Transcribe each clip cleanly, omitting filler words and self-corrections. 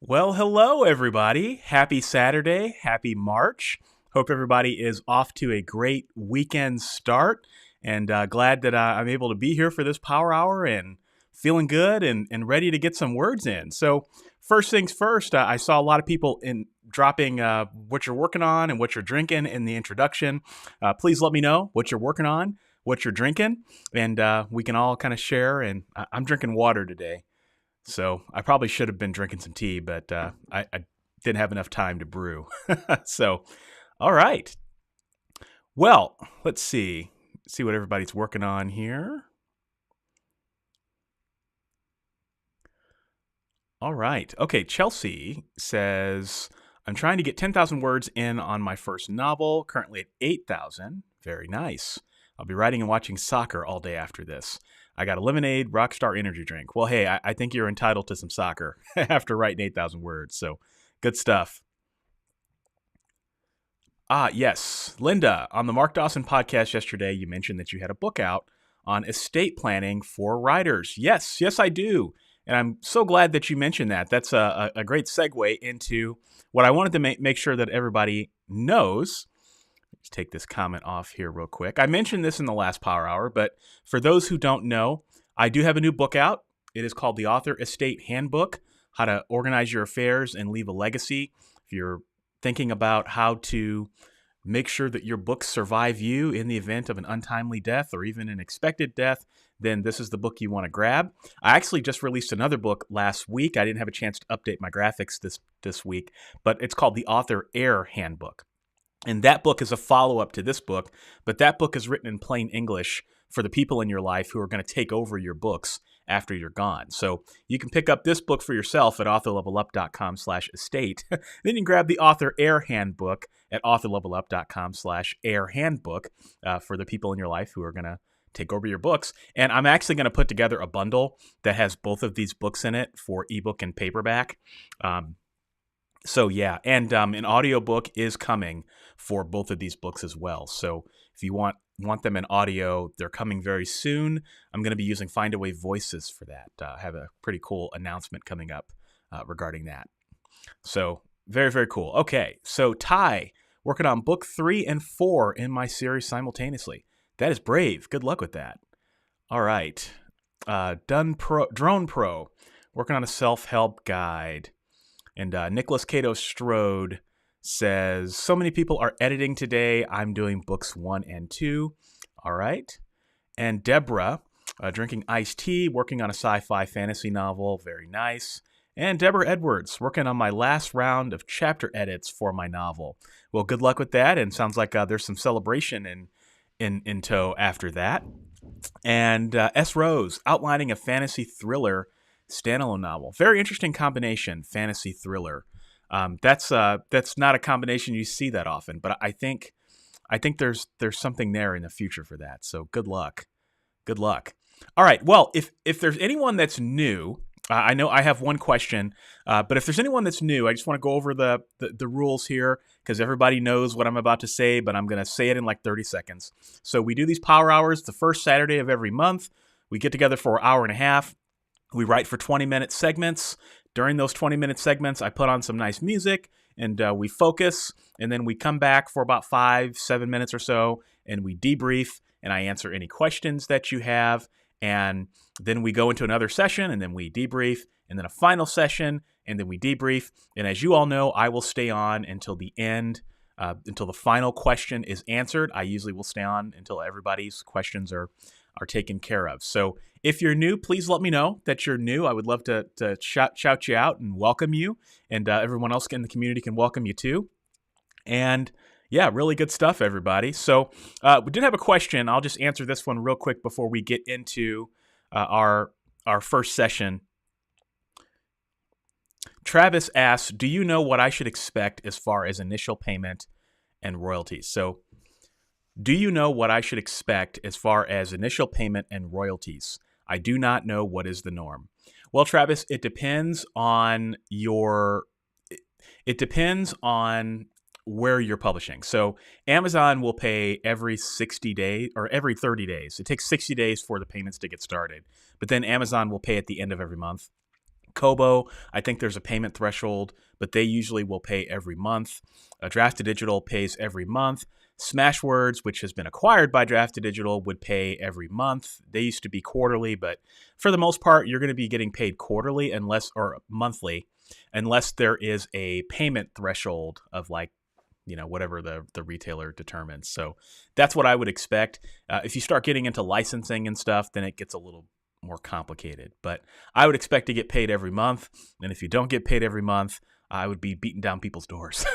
Well, hello, everybody. Happy Saturday. Happy March. Hope everybody is off to a great weekend start, and glad that I'm able to be here for this power hour and feeling good and ready to get some words in. So first things first, I saw a lot of people dropping what you're working on and what you're drinking in the introduction. Please let me know what you're working on, what you're drinking, and we can all kind of share. And I'm drinking water today. So I probably should have been drinking some tea, but I didn't have enough time to brew. So, all right. Well, let's see what everybody's working on here. All right. Okay, Chelsea says, I'm trying to get 10,000 words in on my first novel, currently at 8,000. Very nice. I'll be writing and watching soccer all day after this. I got a lemonade, Rockstar energy drink. Well, hey, I think you're entitled to some soccer after writing 8,000 words. So good stuff. Yes. Linda, on the Mark Dawson podcast yesterday, you mentioned that you had a book out on estate planning for writers. Yes, I do. And I'm so glad that you mentioned that. That's a great segue into what I wanted to make sure that everybody knows. Let's take this comment off here real quick. I mentioned this in the last Power Hour, but for those who don't know, I do have a new book out. It is called The Author Estate Handbook, How to Organize Your Affairs and Leave a Legacy. If you're thinking about how to make sure that your books survive you in the event of an untimely death or even an expected death, then this is the book you want to grab. I actually just released another book last week. I didn't have a chance to update my graphics this week, but it's called The Author Heir Handbook. And that book is a follow-up to this book, but that book is written in plain English for the people in your life who are going to take over your books after you're gone. So you can pick up this book for yourself at authorlevelup.com/estate. Then you can grab the Author Heir Handbook at authorlevelup.com/heir handbook for the people in your life who are going to take over your books. And I'm actually going to put together a bundle that has both of these books in it for ebook and paperback. So yeah, and an audiobook is coming for both of these books as well. So if you want them in audio, they're coming very soon. I'm going to be using Findaway Voices for that. I have a pretty cool announcement coming up regarding that. So very, very cool. Okay, so Ty, working on book 3 and 4 in my series simultaneously. That is brave. Good luck with that. All right. Drone Pro, working on a self-help guide. And Nicholas Cato Strode says, so many people are editing today. I'm doing books 1 and 2. All right. And Deborah, drinking iced tea, working on a sci-fi fantasy novel. Very nice. And Deborah Edwards, working on my last round of chapter edits for my novel. Well, good luck with that. And sounds like there's some celebration in tow after that. And S. Rose, outlining a fantasy thriller standalone novel. Very interesting combination, fantasy thriller. That's not a combination you see that often, but I think there's something there in the future for that. So good luck. Good luck. All right. Well, if there's anyone that's new, I know I have one question, but if there's anyone that's new, I just want to go over the rules here because everybody knows what I'm about to say, but I'm going to say it in like 30 seconds. So we do these power hours the first Saturday of every month. We get together for an hour and a half. We write for 20-minute segments. During those 20-minute segments, I put on some nice music, and we focus, and then we come back for about 5-7 minutes or so, and we debrief, and I answer any questions that you have, and then we go into another session, and then we debrief, and then a final session, and then we debrief. And as you all know, I will stay on until the end, until the final question is answered. I usually will stay on until everybody's questions are taken care of. So if you're new, please let me know that you're new. I would love to shout you out and welcome you, and everyone else in the community can welcome you too. And yeah, really good stuff, everybody. So we did have a question. I'll just answer this one real quick before we get into our first session. Travis asks, do you know what I should expect as far as initial payment and royalties? So do you know what I should expect as far as initial payment and royalties? I do not know what is the norm. Well, Travis, it depends on where you're publishing. So Amazon will pay every 60 days or every 30 days. It takes 60 days for the payments to get started, but then Amazon will pay at the end of every month. Kobo, I think there's a payment threshold, but they usually will pay every month. Draft2Digital pays every month. Smashwords, which has been acquired by Draft2Digital, would pay every month. They used to be quarterly, but for the most part, you're going to be getting paid quarterly or monthly, unless there is a payment threshold of whatever the retailer determines. So that's what I would expect. If you start getting into licensing and stuff, then it gets a little more complicated. But I would expect to get paid every month. And if you don't get paid every month, I would be beating down people's doors.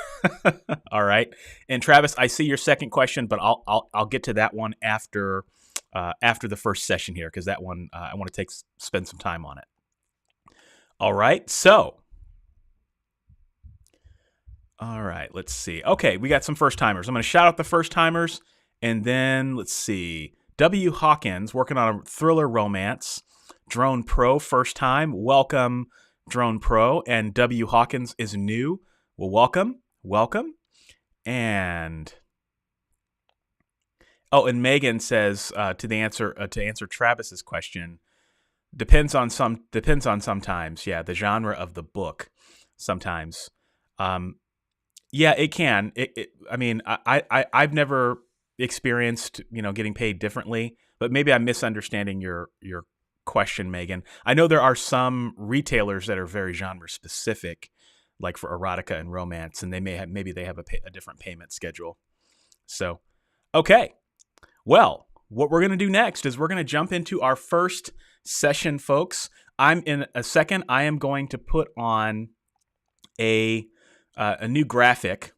All right. And Travis, I see your second question, but I'll get to that one after the first session here, because that one I want to spend some time on it. All right. So. All right, let's see. Okay, we got some first timers. I'm going to shout out the first timers, and then let's see. W. Hawkins, working on a thriller romance. Drone Pro, first time. Welcome, Drone Pro. And W. Hawkins is new. Well, welcome. And Megan says to answer Travis's question, depends on sometimes. Yeah, the genre of the book sometimes. Yeah, it can. I've never experienced, getting paid differently, but maybe I'm misunderstanding your question, Megan. I know there are some retailers that are very genre specific, like for erotica and romance, and they have a different payment schedule. So, okay. Well, what we're going to do next is we're going to jump into our first session, folks. In a second, I am going to put on a new graphic,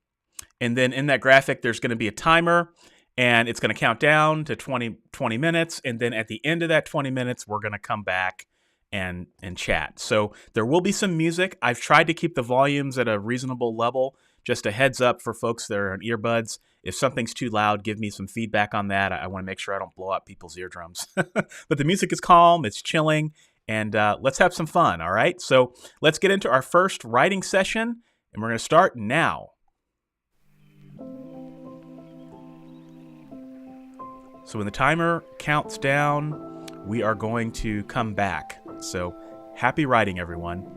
and then in that graphic there's going to be a timer, and it's going to count down to 20 minutes, and then at the end of that 20 minutes we're going to come back and chat. So there will be some music. I've tried to keep the volumes at a reasonable level. Just a heads up for folks that are on earbuds, if something's too loud, give me some feedback on that. I want to make sure I don't blow out people's eardrums. But the music is calm, it's chilling, and let's have some fun. All right, so let's get into our first writing session. And we're going to start now. So when the timer counts down, we are going to come back. So happy writing, everyone.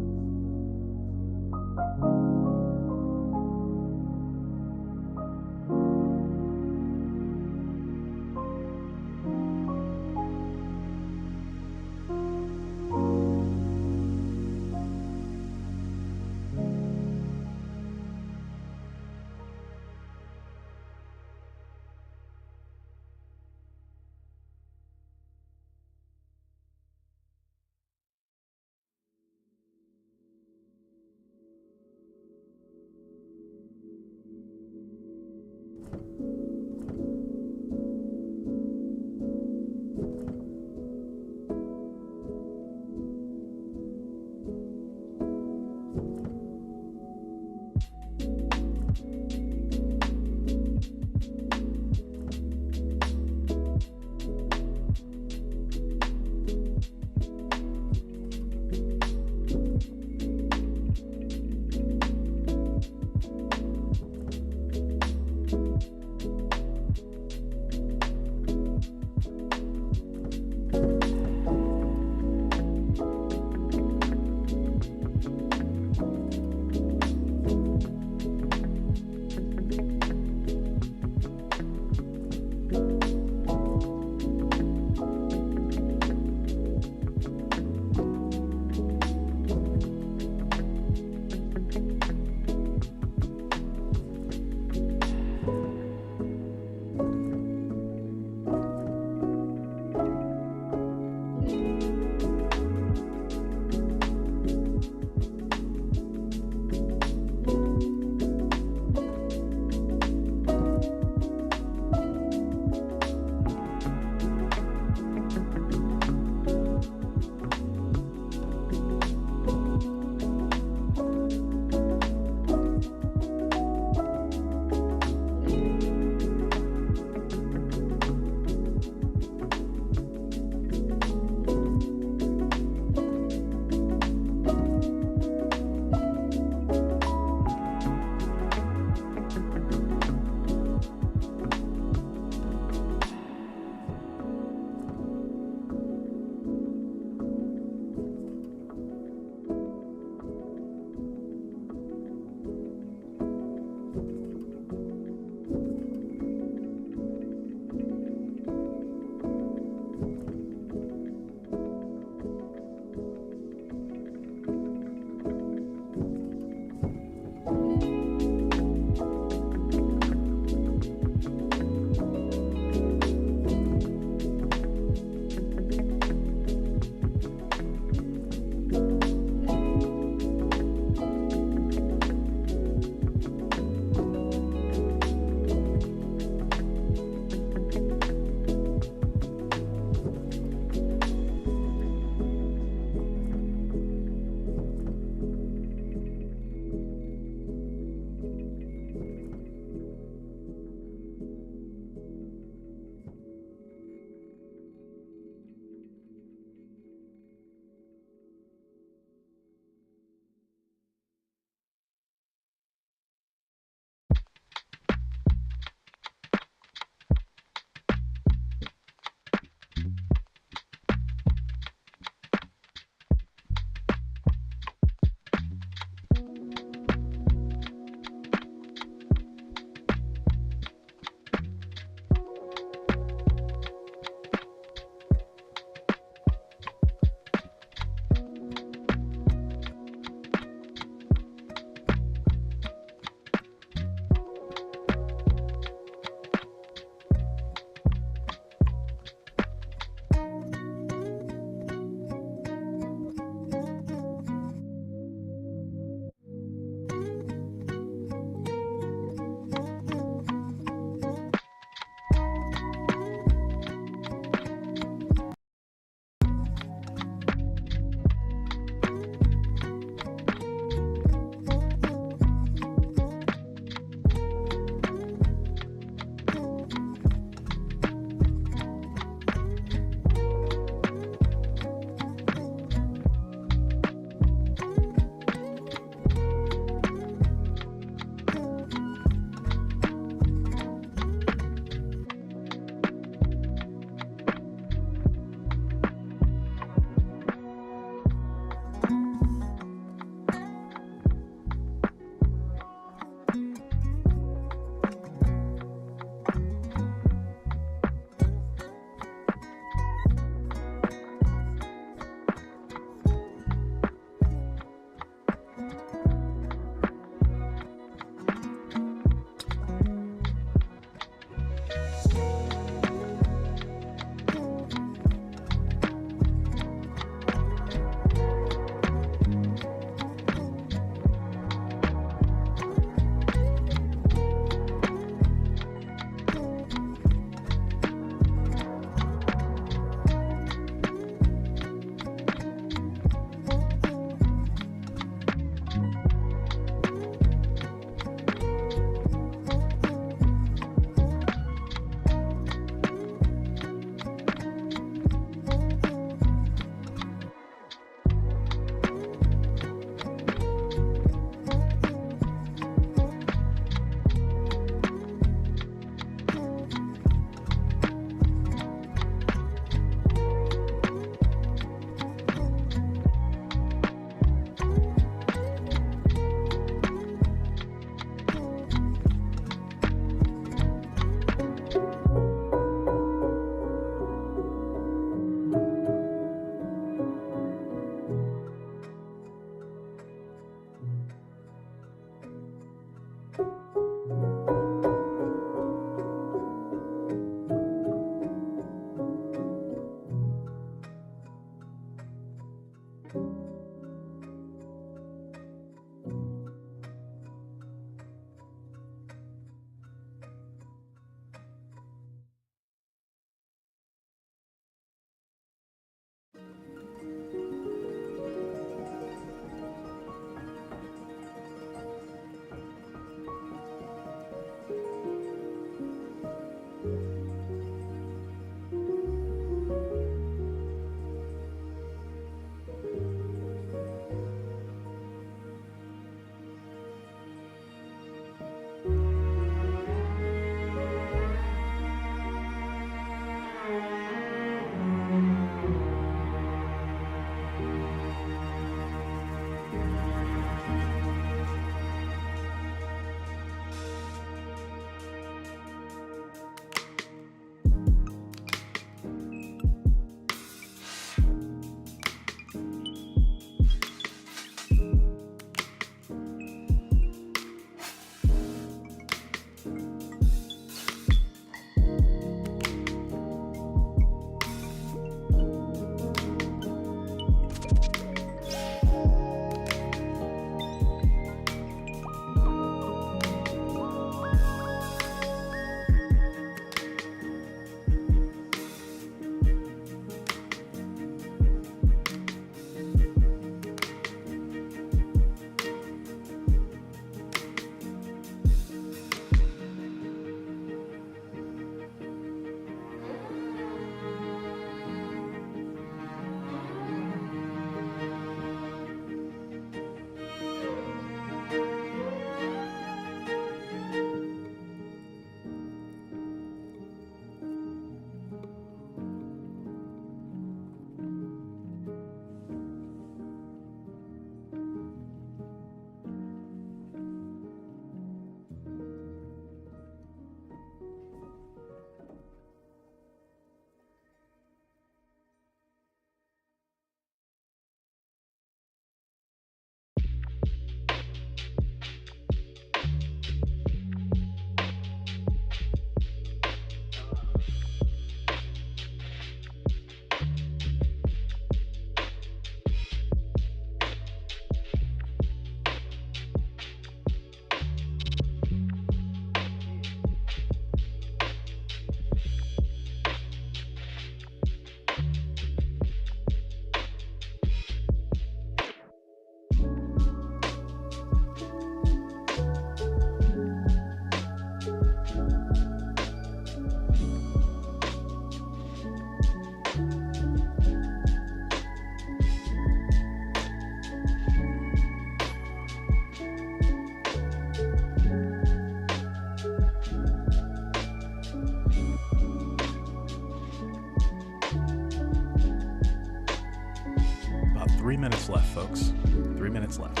3 minutes left, folks. 3 minutes left.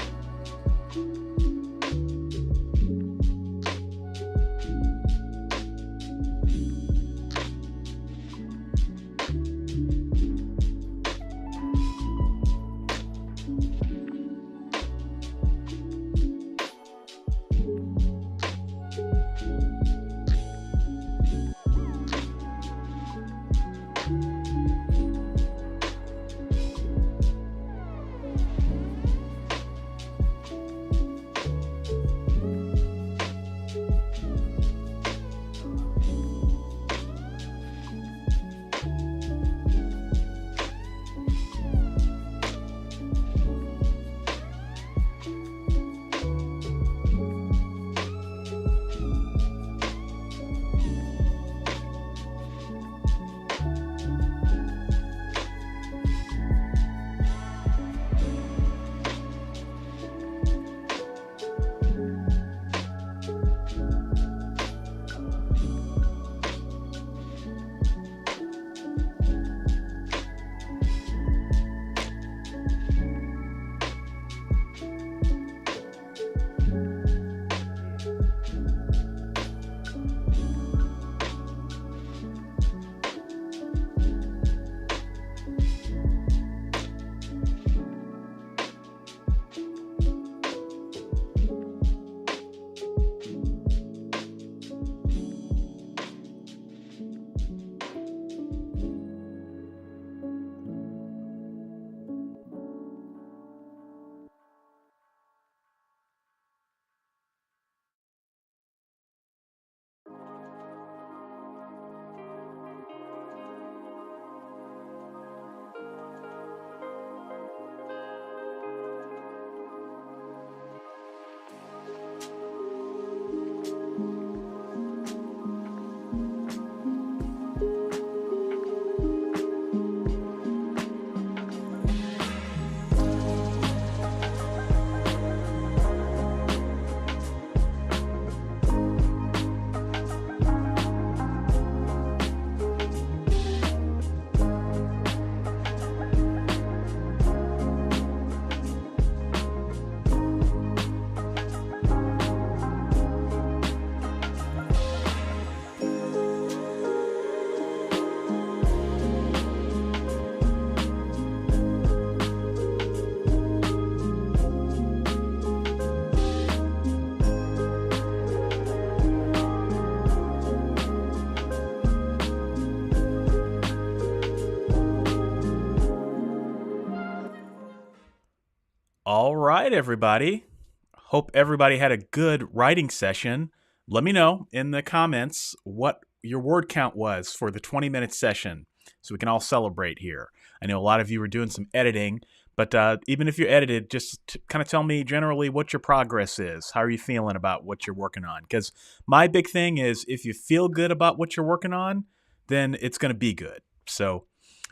All right, everybody. Hope everybody had a good writing session. Let me know in the comments what your word count was for the 20-minute session so we can all celebrate here. I know a lot of you were doing some editing, but even if you edited, just kind of tell me generally what your progress is. How are you feeling about what you're working on? Because my big thing is if you feel good about what you're working on, then it's going to be good. So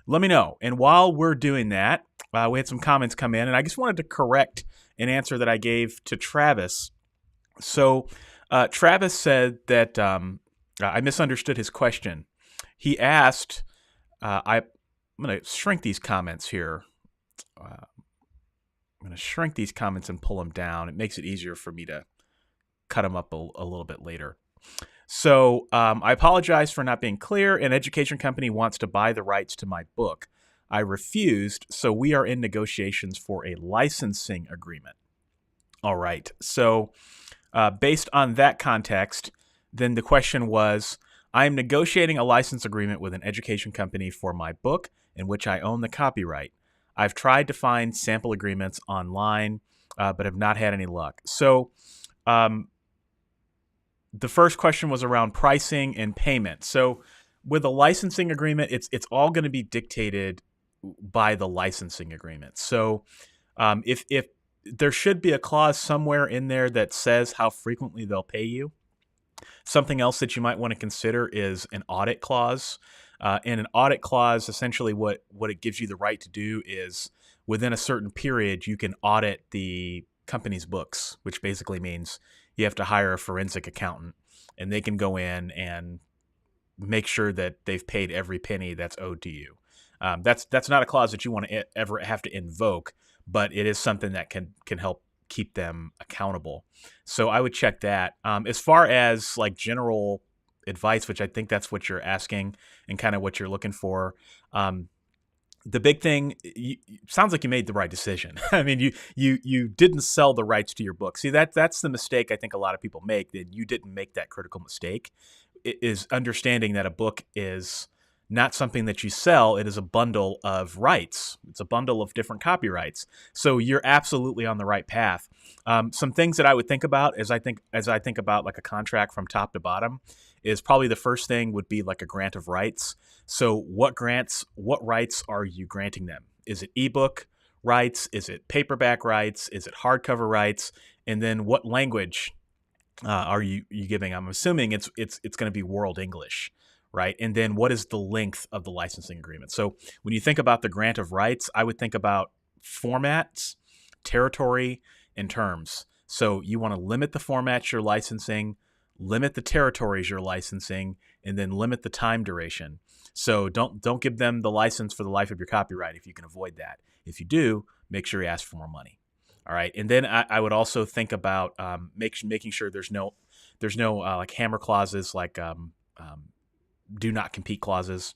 let me know. And while we're doing that, we had some comments come in, and I just wanted to correct an answer that I gave to Travis. So Travis said that I misunderstood his question. He asked, I'm going to shrink these comments here. I'm going to shrink these comments and pull them down. It makes it easier for me to cut them up a little bit later. So I apologize for not being clear. An education company wants to buy the rights to my book. I refused, so we are in negotiations for a licensing agreement. All right. So based on that context, then the question was, I am negotiating a license agreement with an education company for my book in which I own the copyright. I've tried to find sample agreements online, but have not had any luck. So the first question was around pricing and payment. So with a licensing agreement, it's all going to be dictated by the licensing agreement. So if there should be a clause somewhere in there that says how frequently they'll pay you. Something else that you might want to consider is an audit clause. And an audit clause, essentially what it gives you the right to do is within a certain period, you can audit the company's books, which basically means you have to hire a forensic accountant and they can go in and make sure that they've paid every penny that's owed to you. That's not a clause that you want to ever have to invoke, but it is something that can help keep them accountable. So I would check that. As far as like general advice, which I think that's what you're asking and kind of what you're looking for, the big thing, sounds like you made the right decision. I mean, you didn't sell the rights to your book. See, that's the mistake I think a lot of people make, that you didn't make that critical mistake, is understanding that a book is not something that you sell. It is a bundle of rights. It's a bundle of different copyrights. So you're absolutely on the right path. Some things that I would think about as I think about like a contract from top to bottom is probably the first thing would be like a grant of rights. So what rights are you granting them? Is it ebook rights? Is it paperback rights? Is it hardcover rights? And then what language are you giving? I'm assuming it's going to be world English. Right. And then what is the length of the licensing agreement? So when you think about the grant of rights, I would think about formats, territory, and terms. So you want to limit the formats you're licensing, limit the territories you're licensing, and then limit the time duration. So don't give them the license for the life of your copyright if you can avoid that. If you do, make sure you ask for more money. All right. And then I would also think about making sure there's no like hammer clauses like do not compete clauses,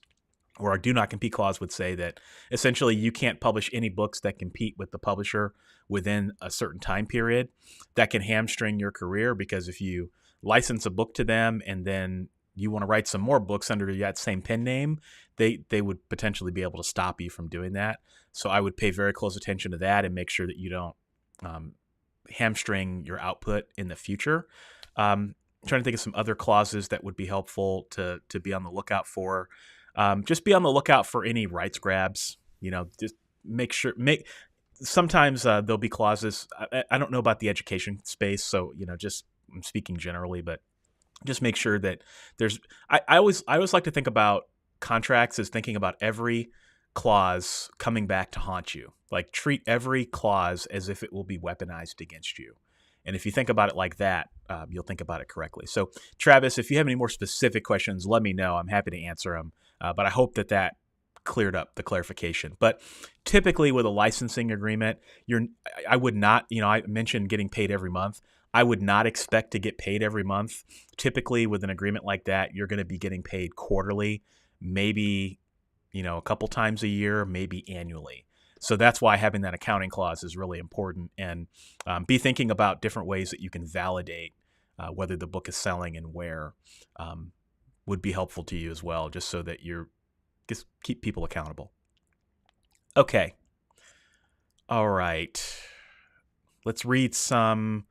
or a do not compete clause would say that essentially you can't publish any books that compete with the publisher within a certain time period. That can hamstring your career, because if you license a book to them and then you want to write some more books under that same pen name, they would potentially be able to stop you from doing that. So I would pay very close attention to that and make sure that you don't hamstring your output in the future. Trying to think of some other clauses that would be helpful to be on the lookout for. Just be on the lookout for any rights grabs. Just sometimes there'll be clauses. I don't know about the education space, so just I'm speaking generally, but just make sure that there's. I always like to think about contracts as thinking about every clause coming back to haunt you. Like treat every clause as if it will be weaponized against you. And if you think about it like that, you'll think about it correctly. So, Travis, if you have any more specific questions, let me know. I'm happy to answer them. But I hope that cleared up the clarification. But typically with a licensing agreement, I would not, I mentioned getting paid every month. I would not expect to get paid every month. Typically with an agreement like that, you're going to be getting paid quarterly, maybe, a couple times a year, maybe annually. So that's why having that accounting clause is really important, and be thinking about different ways that you can validate whether the book is selling and where would be helpful to you as well, just so that just keep people accountable. Okay. All right. let's read some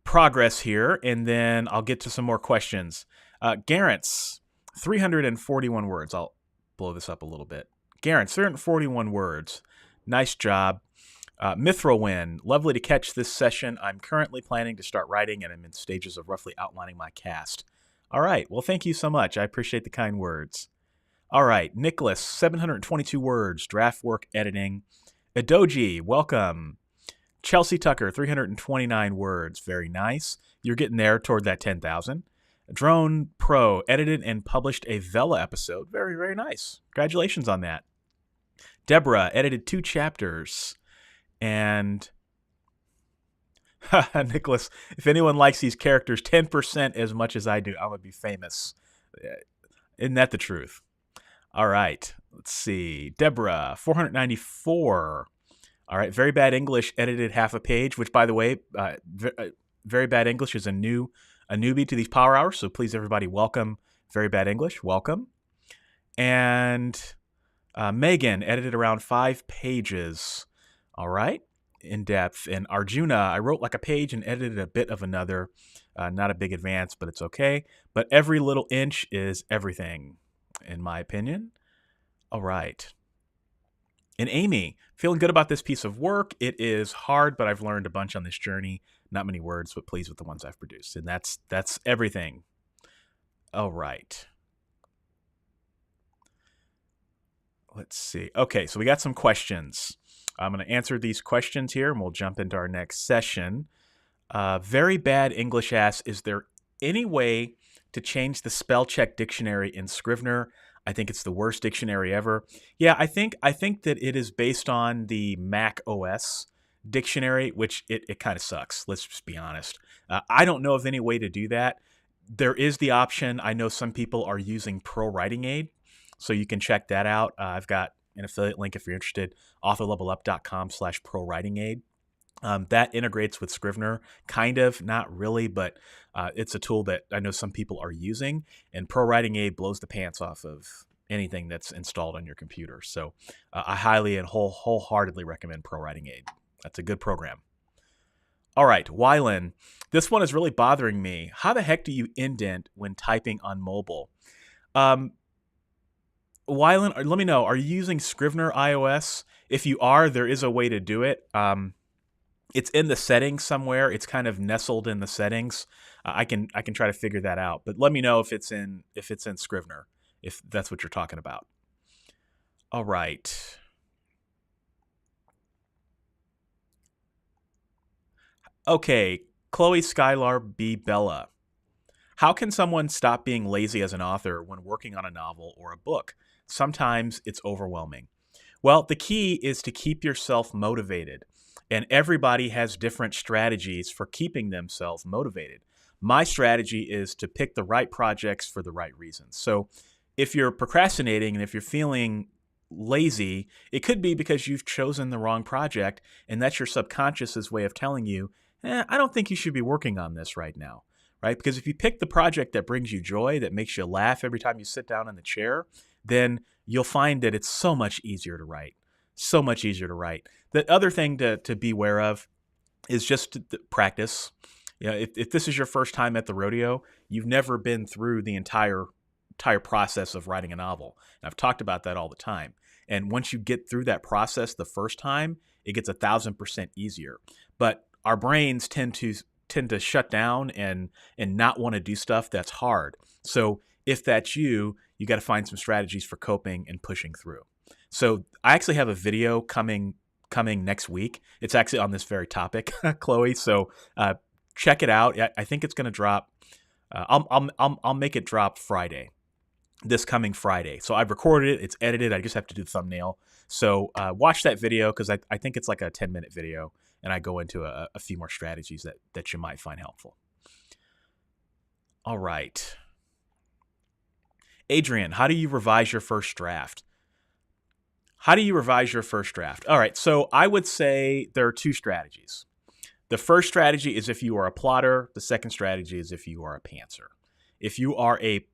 progress here, and then I'll get to some more questions. Garance, 341 words. I'll blow this up a little bit. Garance, 341 words. Nice job. Mithrowin, lovely to catch this session. I'm currently planning to start writing, and I'm in stages of roughly outlining my cast. All right. Well, thank you so much. I appreciate the kind words. All right. Nicholas, 722 words. Draft work editing. Adoji, welcome. Chelsea Tucker, 329 words. Very nice. You're getting there toward that 10,000. Drone Pro, edited and published a Vela episode. Very, very nice. Congratulations on that. Deborah, edited 2 chapters. And Nicholas, if anyone likes these characters 10% as much as I do, I'm going to be famous. Isn't that the truth? All right. Let's see. Deborah, 494. All right. Very Bad English edited half a page, which, by the way, Very Bad English is a newbie to these Power Hours. So please, everybody, welcome Very Bad English. Welcome. And Megan edited around 5 pages. All right. In depth. And Arjuna, I wrote like a page and edited a bit of another. Not a big advance, but it's okay. But every little inch is everything, in my opinion. All right. And Amy, feeling good about this piece of work. It is hard, but I've learned a bunch on this journey. Not many words, but pleased with the ones I've produced. And that's everything. All right. Let's see. Okay, so we got some questions. I'm going to answer these questions here, and we'll jump into our next session. Very Bad English asks, is there any way to change the spell check dictionary in Scrivener? I think it's the worst dictionary ever. Yeah, I think that it is based on the Mac OS dictionary, which it kind of sucks. Let's just be honest. I don't know of any way to do that. There is the option. I know some people are using Pro Writing Aid, so you can check that out. I've got an affiliate link if you're interested, authorlevelup.com/Pro Writing Aid. That integrates with Scrivener, kind of, not really, but it's a tool that I know some people are using, and Pro Writing Aid blows the pants off of anything that's installed on your computer. So I highly and wholeheartedly recommend Pro Writing Aid. That's a good program. All right, Wylan, this one is really bothering me. How the heck do you indent when typing on mobile? Wylan, let me know, are you using Scrivener iOS? If you are, there is a way to do it. It's in the settings somewhere. It's kind of nestled in the settings. I can try to figure that out. But let me know if it's in Scrivener, if that's what you're talking about. All right. Okay, Chloe Skylar B. Bella. How can someone stop being lazy as an author when working on a novel or a book? Sometimes it's overwhelming. Well, the key is to keep yourself motivated. And everybody has different strategies for keeping themselves motivated. My strategy is to pick the right projects for the right reasons. So if you're procrastinating and if you're feeling lazy, it could be because you've chosen the wrong project, and that's your subconscious's way of telling you, I don't think you should be working on this right now, right? Because if you pick the project that brings you joy, that makes you laugh every time you sit down in the chair, then you'll find that it's so much easier to write. So much easier to write. The other thing to be aware of is just to practice. You know, if this is your first time at the rodeo, you've never been through the entire process of writing a novel. And I've talked about that all the time. And once you get through that process the first time, it gets 1,000% easier. But our brains tend to shut down and not want to do stuff that's hard. So if that's you, you got to find some strategies for coping and pushing through. So I actually have a video coming next week. It's actually on this very topic, Chloe. So check it out. I think it's going to drop. I'll make it drop Friday, this coming Friday. So I've recorded it. It's edited. I just have to do the thumbnail. So watch that video because I think it's like a 10-minute video, and I go into a few more strategies that you might find helpful. All right. Adrian, how do you revise your first draft? How do you revise your first draft? All right, so I would say there are 2 strategies. The first strategy is if you are a plotter. The second strategy is if you are a pantser. If you are a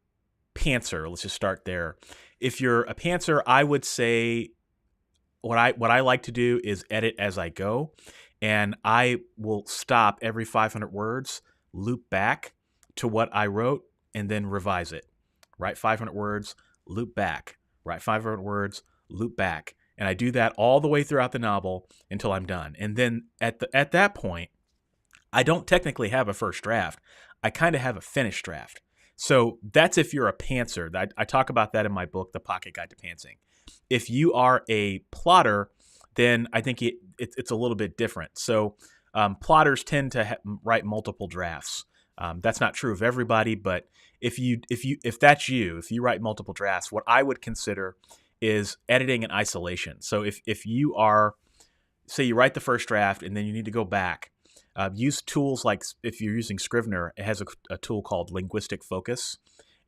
pantser, let's just start there. If you're a pantser, I would say what I like to do is edit as I go. and I will stop every 500 words, loop back to what I wrote, and then revise it. Write 500 words, loop back. Write 500 words, loop back. And I do that all the way throughout the novel until I'm done. And then at that point, I don't technically have a first draft. I kind of have a finished draft. So that's if you're a pantser. I talk about that in my book, The Pocket Guide to Pantsing. If you are a plotter, then I think it's a little bit different. So plotters tend to write multiple drafts. That's not true of everybody, but if that's you, if you write multiple drafts, what I would consider is editing in isolation. So if you are, say you write the first draft and then you need to go back, use tools like, if you're using Scrivener, it has a tool called linguistic focus,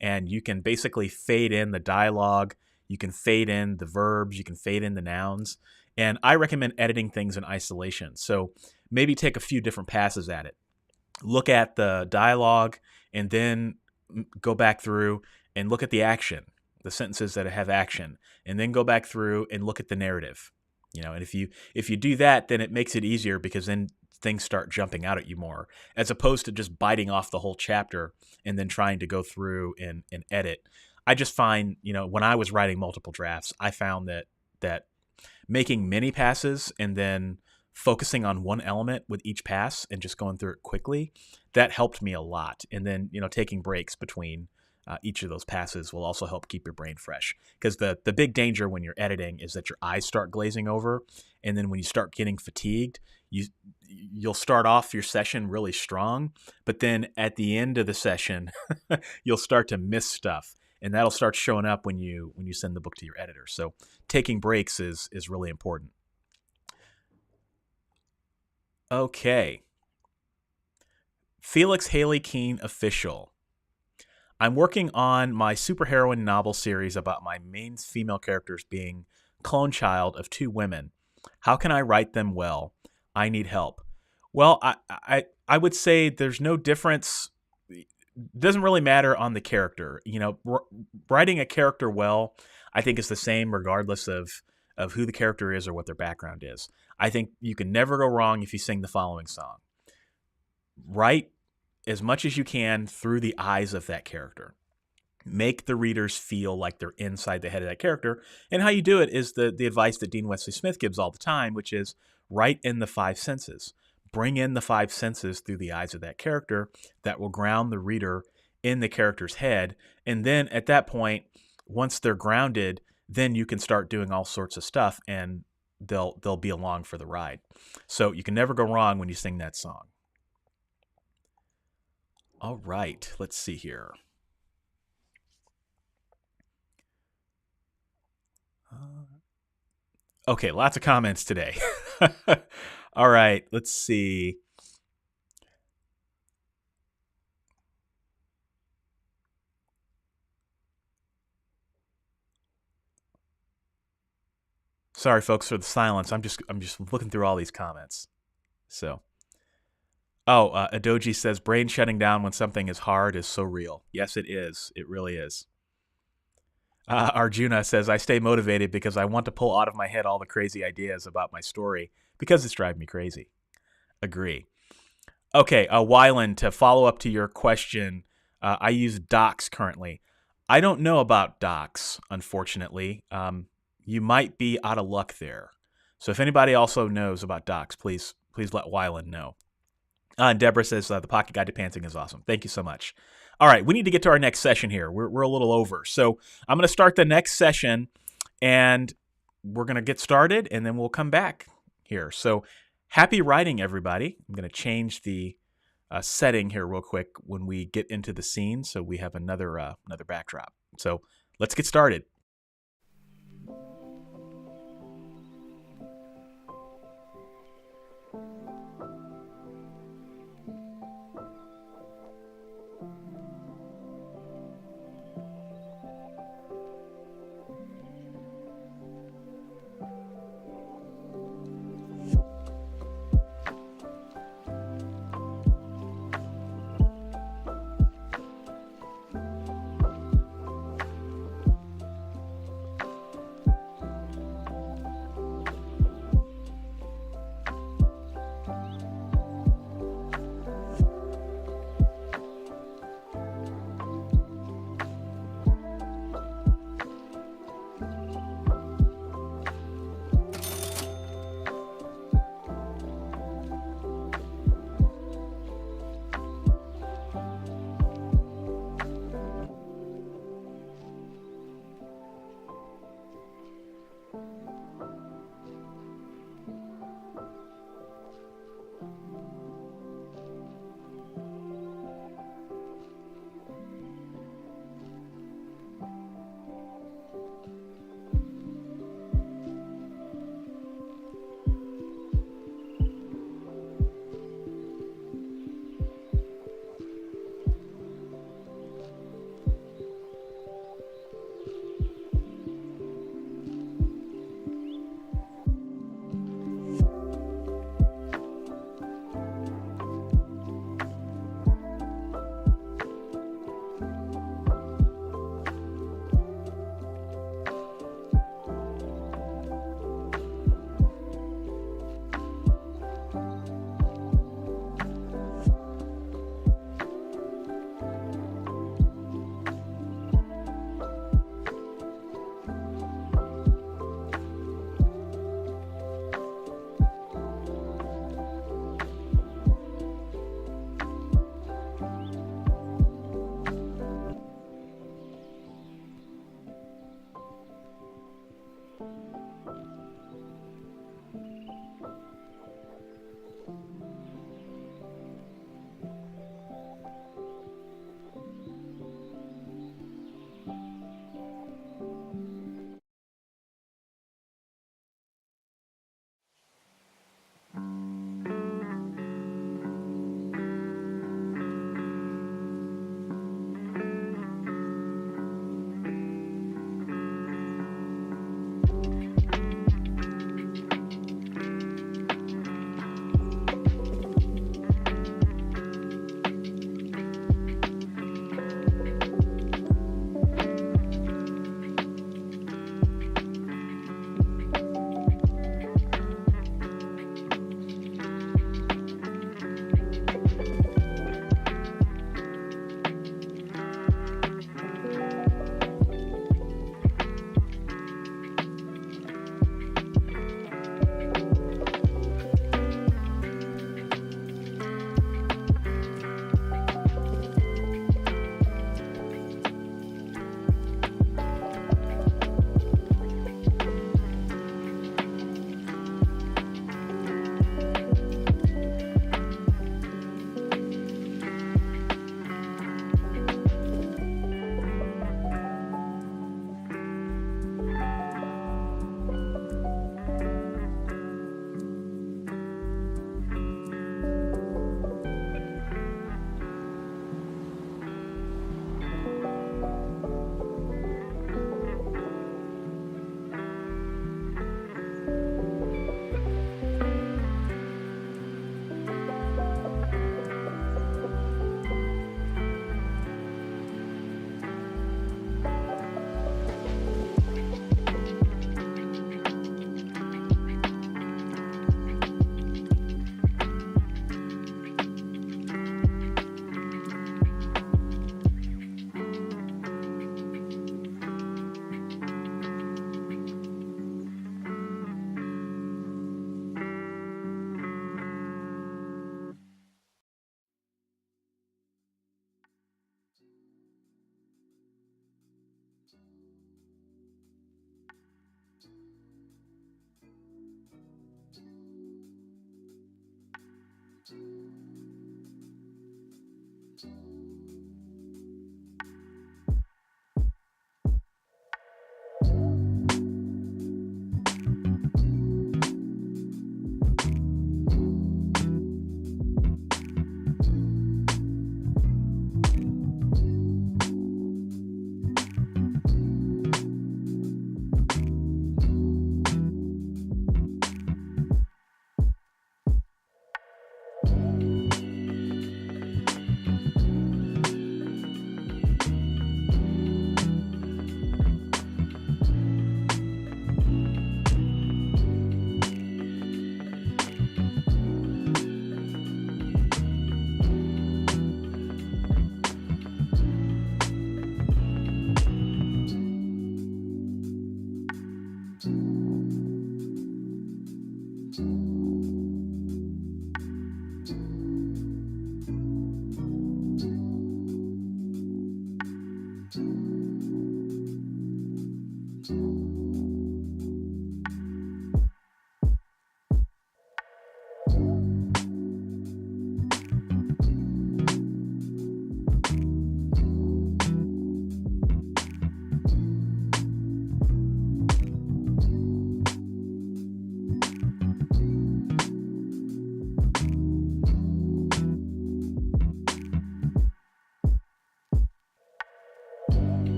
and you can basically fade in the dialogue, you can fade in the verbs, you can fade in the nouns, and I recommend editing things in isolation. So maybe take a few different passes at it. Look at the dialogue and then go back through and look at the action, the sentences that have action, and then go back through and look at the narrative. And if you do that, then it makes it easier, because then things start jumping out at you more, as opposed to just biting off the whole chapter and then trying to go through and edit. I just find, when I was writing multiple drafts, I found that making many passes and then focusing on one element with each pass and just going through it quickly, that helped me a lot. And then, taking breaks between each of those passes will also help keep your brain fresh. Because the big danger when you're editing is that your eyes start glazing over. And then when you start getting fatigued, you'll start off your session really strong, but then at the end of the session, you'll start to miss stuff. And that'll start showing up when you send the book to your editor. So taking breaks is really important. Okay. Felix Haley Keene Official. I'm working on my superheroine novel series about my main female characters being clone child of two women. How can I write them well? I need help. Well, I would say there's no difference. It doesn't really matter on the character. Writing a character well, I think, is the same regardless of who the character is or what their background is. I think you can never go wrong if you sing the following song. Write as much as you can through the eyes of that character. Make the readers feel like they're inside the head of that character. And how you do it is the advice that Dean Wesley Smith gives all the time, which is write in the five senses. Bring in the five senses through the eyes of that character. That will ground the reader in the character's head. And then at that point, once they're grounded, then you can start doing all sorts of stuff and they'll be along for the ride. So you can never go wrong when you sing that song. All right, let's see here. Okay, lots of comments today. All right, let's see. Sorry, folks, for the silence. I'm just looking through all these comments. So, Adoji says, brain shutting down when something is hard is so real. Yes, it is. It really is. Arjuna says, I stay motivated because I want to pull out of my head all the crazy ideas about my story because it's driving me crazy. Agree. Okay, Wyland, to follow up to your question, I use Docs currently. I don't know about Docs, unfortunately. You might be out of luck there. So if anybody also knows about Docs, please let Wyland know. And Deborah says, the Pocket Guide to Pantsing is awesome. Thank you so much. All right, we need to get to our next session here. We're a little over. So I'm going to start the next session, and we're going to get started, and then we'll come back here. So happy writing, everybody. I'm going to change the setting here real quick when we get into the scene, so we have another backdrop. So let's get started.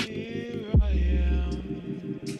Here I am.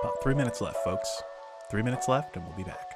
About 3 minutes left, folks. 3 minutes left, and we'll be back.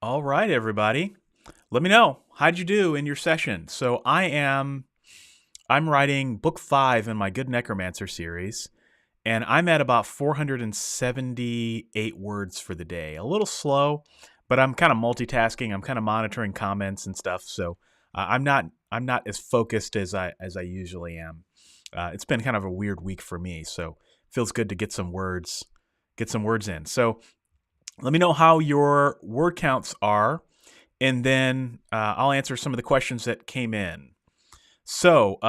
All right, everybody. Let me know. How'd you do in your session? So I'm writing book 5 in my Good Necromancer series, and I'm at about 478 words for the day. A little slow, but I'm kind of multitasking. I'm kind of monitoring comments and stuff, so I'm not as focused as I usually am. It's been kind of a weird week for me, so it feels good to get some words in. So let me know how your word counts are, and then I'll answer some of the questions that came in. So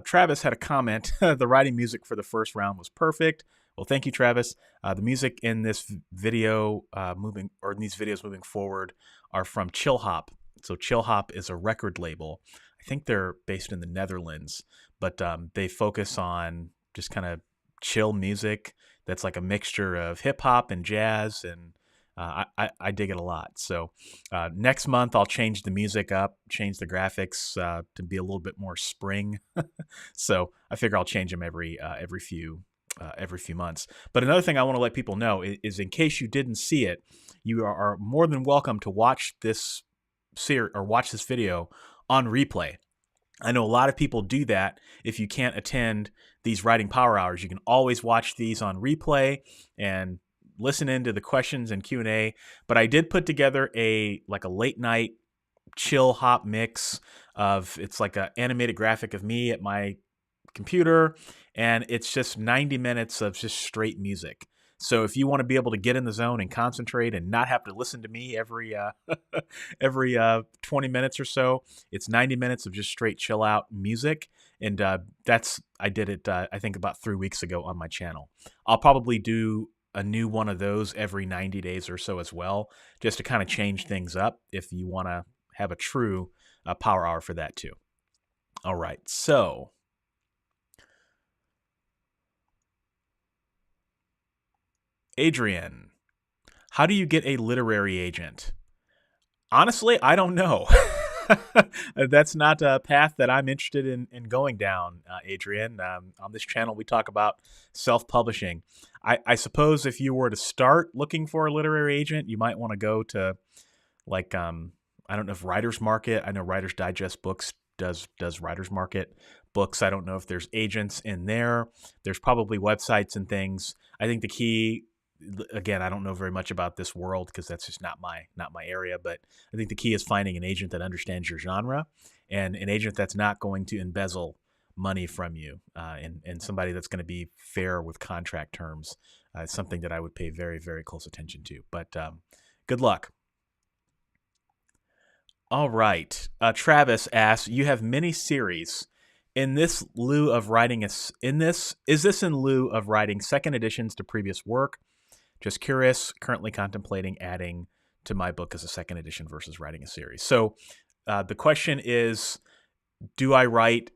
Travis had a comment. The writing music for the first round was perfect. Well, thank you, Travis. The music in this video in these videos moving forward are from Chill Hop. So Chill Hop is a record label. I think they're based in the Netherlands, but they focus on just kind of chill music that's like a mixture of hip hop and jazz, and I dig it a lot. So next month I'll change the music up, change the graphics to be a little bit more spring. So I figure I'll change them every few months. But another thing I want to let people know is in case you didn't see it, you are more than welcome to watch this watch this video on replay. I know a lot of people do that. If you can't attend these writing power hours, you can always watch these on replay and listen into the questions and Q&A. But I did put together a late night chill hop mix of, it's like an animated graphic of me at my computer, and it's just 90 minutes of just straight music. So if you want to be able to get in the zone and concentrate and not have to listen to me every 20 minutes or so, it's 90 minutes of just straight chill out music. And I did it, I think about 3 weeks ago on my channel. I'll probably do a new one of those every 90 days or so as well, just to kind of change things up if you want to have a true a power hour for that too. All right. So Adrian, how do you get a literary agent? Honestly, I don't know. That's not a path that I'm interested in going down, Adrian. On this channel, we talk about self-publishing. I suppose if you were to start looking for a literary agent, you might want to go to like I don't know if Writers Market. I know Writers Digest Books does Writers Market books. I don't know if there's agents in there. There's probably websites and things. I think the key, again, I don't know very much about this world because that's just not my area, but I think the key is finding an agent that understands your genre and an agent that's not going to embezzle money from you, and somebody that's going to be fair with contract terms. Something that I would pay very, very close attention to. But good luck. All right. Travis asks, you have many series. In this lieu of writing is this in lieu of writing second editions to previous work? Just curious, currently contemplating adding to my book as a second edition versus writing a series. So the question is, do I write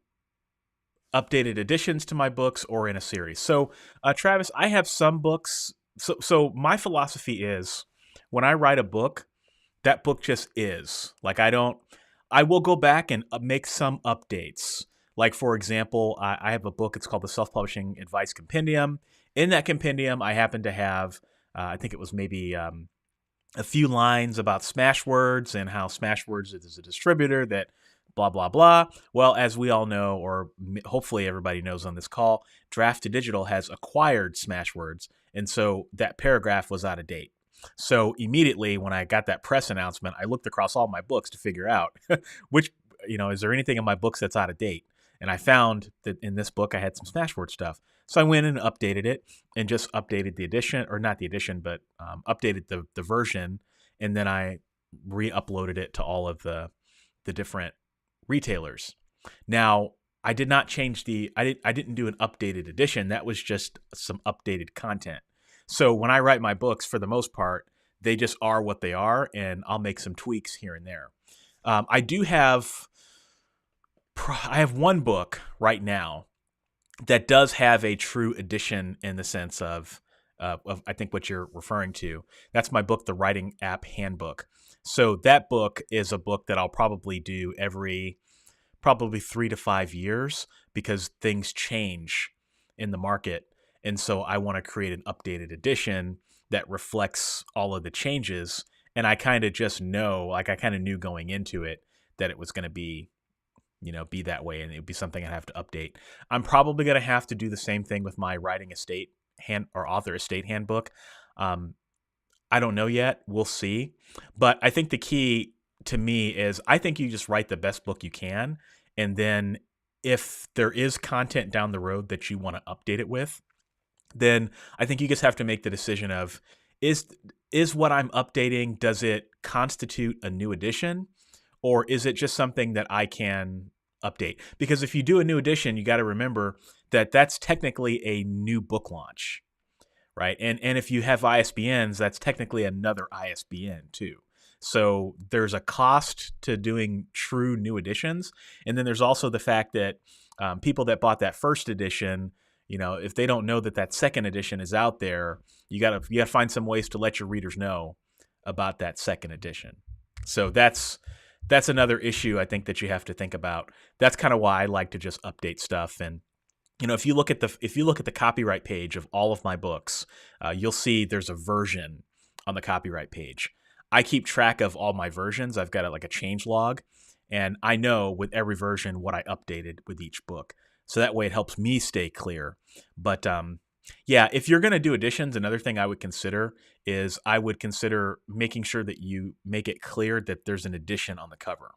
updated editions to my books or in a series? So Travis, I have some books. So my philosophy is when I write a book, that book just is. Like I will go back and make some updates. Like for example, I have a book, it's called the Self-Publishing Advice Compendium. In that compendium, I happen to have, I think it was maybe a few lines about Smashwords and how Smashwords is a distributor that blah, blah, blah. Well, as we all know, or hopefully everybody knows on this call, Draft to Digital has acquired Smashwords. And so that paragraph was out of date. So immediately when I got that press announcement, I looked across all my books to figure out which, is there anything in my books that's out of date? And I found that in this book, I had some Smashword stuff. So I went and updated it and just updated the edition, or not the edition, but updated the version. And then I re-uploaded it to all of the different retailers. Now, I did not change I didn't do an updated edition. That was just some updated content. So when I write my books, for the most part, they just are what they are, and I'll make some tweaks here and there. I have one book right now that does have a true edition in the sense of I think what you're referring to. That's my book, The Writing App Handbook. So that book is a book that I'll probably do every 3 to 5 years because things change in the market. And so I want to create an updated edition that reflects all of the changes. And I kind of just know, like I kind of knew going into it that it was going to be, be that way. And it would be something I have to update. I'm probably going to have to do the same thing with my writing estate author estate handbook. I don't know yet. We'll see. But I think the key to me is I think you just write the best book you can. And then if there is content down the road that you want to update it with, then I think you just have to make the decision of, is what I'm updating, does it constitute a new edition, or is it just something that I can update? Because if you do a new edition, you got to remember that that's technically a new book launch, right? And if you have ISBNs, that's technically another ISBN too. So there's a cost to doing true new editions. And then there's also the fact that people that bought that first edition, if they don't know that second edition is out there, you gotta find some ways to let your readers know about that second edition. So that's another issue I think that you have to think about. That's kind of why I like to just update stuff. And if you look at the copyright page of all of my books, you'll see there's a version on the copyright page. I keep track of all my versions. I've got like a change log, and I know with every version what I updated with each book. So that way it helps me stay clear. But yeah, if you're going to do editions, another thing I would consider is I would consider making sure that you make it clear that there's an edition on the cover.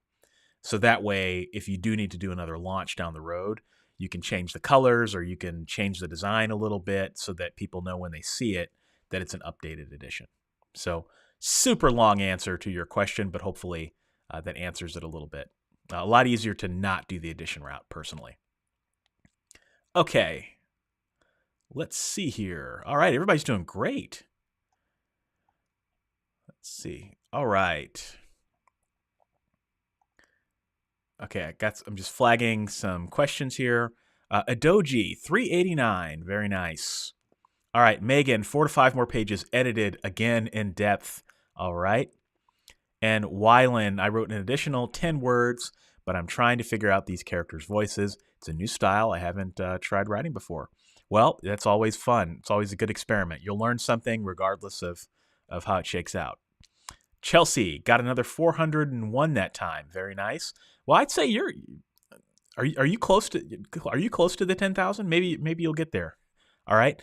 So that way, if you do need to do another launch down the road, you can change the colors or you can change the design a little bit so that people know when they see it that it's an updated edition. So super long answer to your question, but hopefully that answers it a little bit. A lot easier to not do the edition route personally. Okay, let's see here. All right, everybody's doing great. Let's see. All right. Okay, I'm just flagging some questions here. Adoji 389, very nice. All right, Megan, 4 to 5 more pages edited, again in depth. All right. And Wylan, I wrote an additional 10 words, but I'm trying to figure out these characters' voices. It's a new style I haven't tried writing before. Well, that's always fun. It's always a good experiment. You'll learn something regardless of how it shakes out. Chelsea got another 401 that time. Very nice. Well, I'd say are you close to the 10,000? Maybe you'll get there. All right.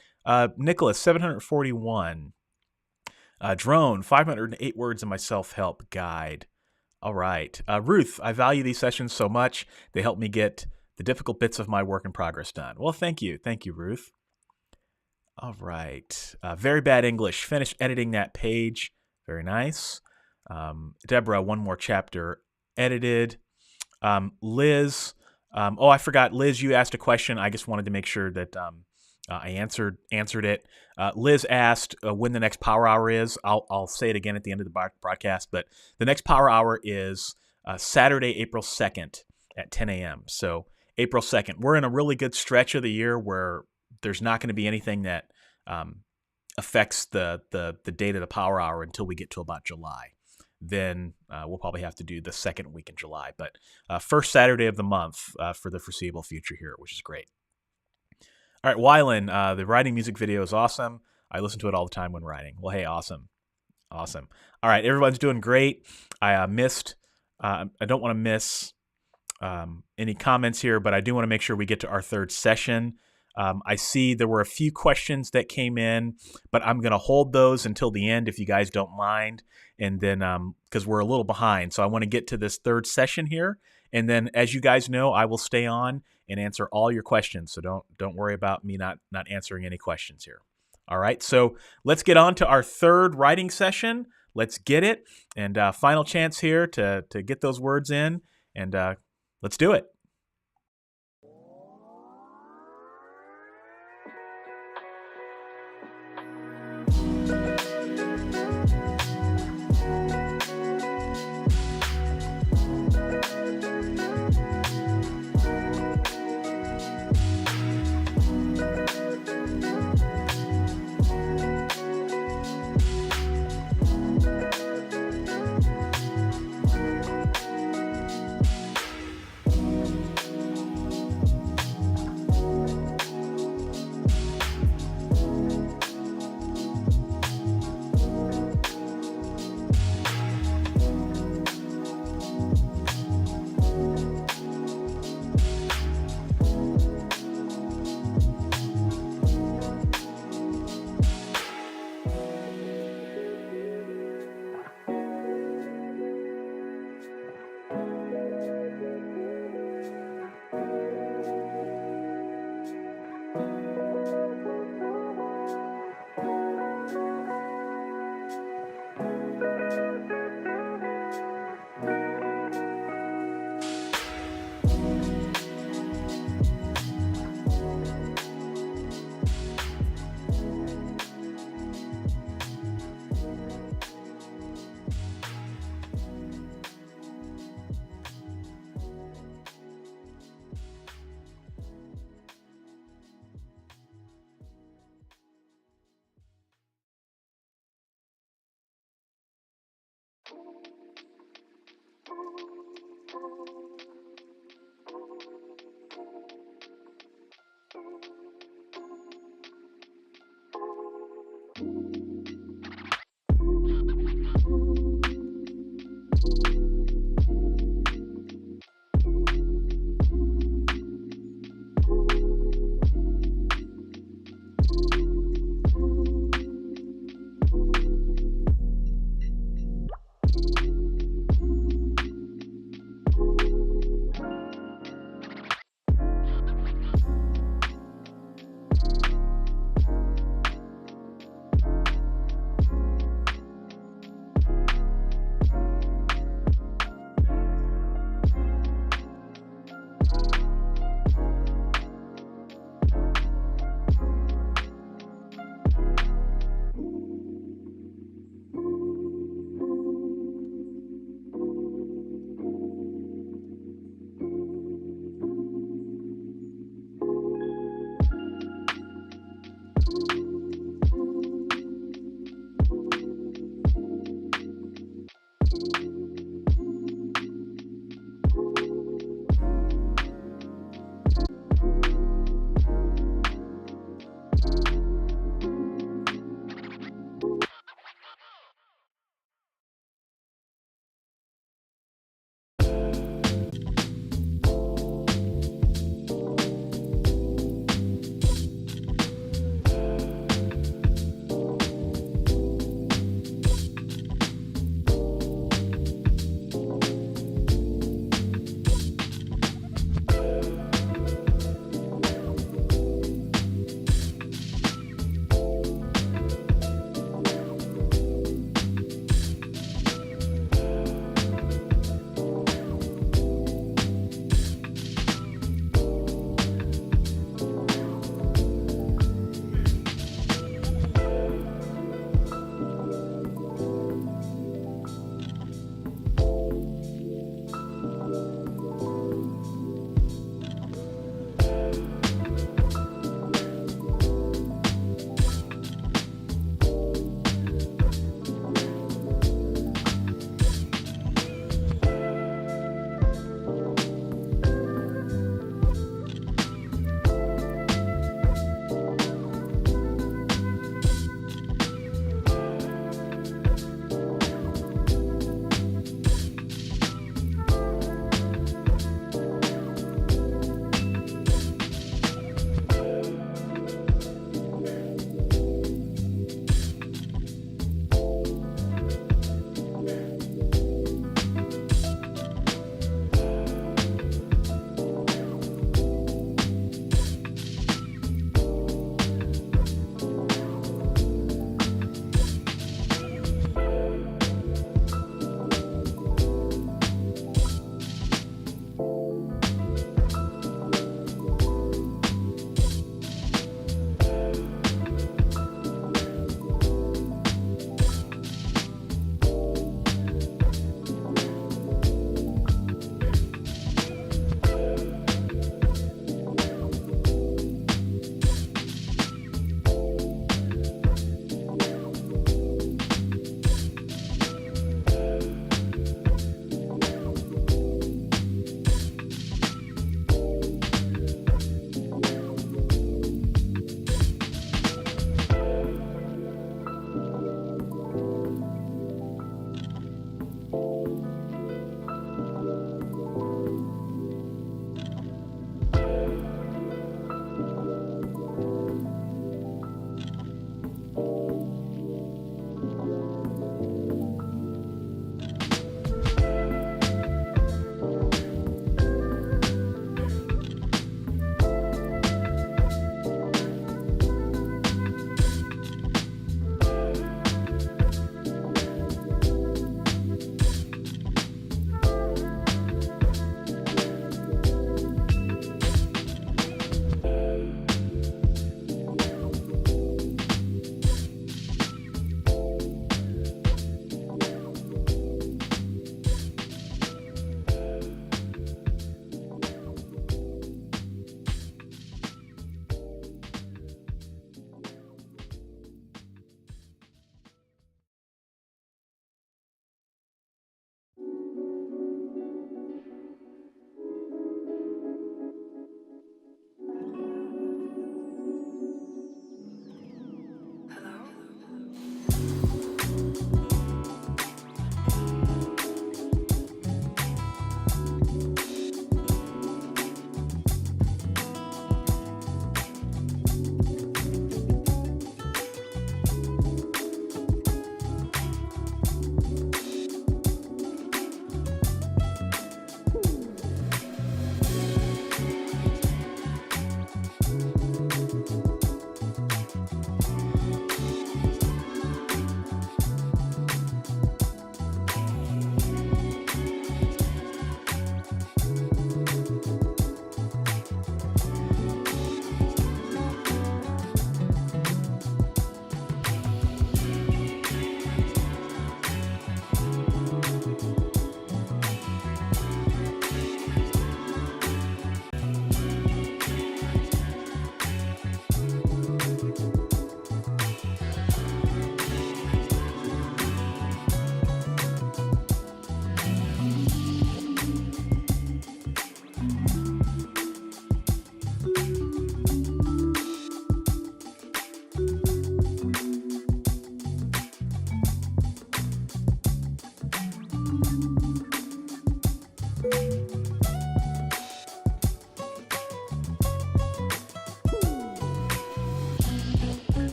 Nicholas 741. Drone 508 words in my self-help guide. All right. Ruth, I value these sessions so much. They help me get the difficult bits of my work in progress done. Well, thank you. Thank you, Ruth. All right. Very bad English. Finished editing that page. Very nice. Deborah, one more chapter edited. Liz, I forgot. Liz, you asked a question. I just wanted to make sure that I answered it. Liz asked when the next Power Hour is. I'll say it again at the end of the broadcast, but the next Power Hour is Saturday, April 2nd at 10 a.m. So April 2nd. We're in a really good stretch of the year where there's not going to be anything that affects the date of the Power Hour until we get to about July. Then we'll probably have to do the second week in July. But first Saturday of the month for the foreseeable future here, which is great. All right, Wylan, the writing music video is awesome. I listen to it all the time when writing. Well, hey, awesome. Awesome. All right, everyone's doing great. I don't want to miss any comments here, but I do want to make sure we get to our third session. I see there were a few questions that came in, but I'm going to hold those until the end if you guys don't mind. And then because we're a little behind. So I want to get to this third session here. And then, as you guys know, I will stay on and answer all your questions. So don't worry about me not answering any questions here. All right. So let's get on to our third writing session. Let's get it. And final chance here to get those words in. And let's do it.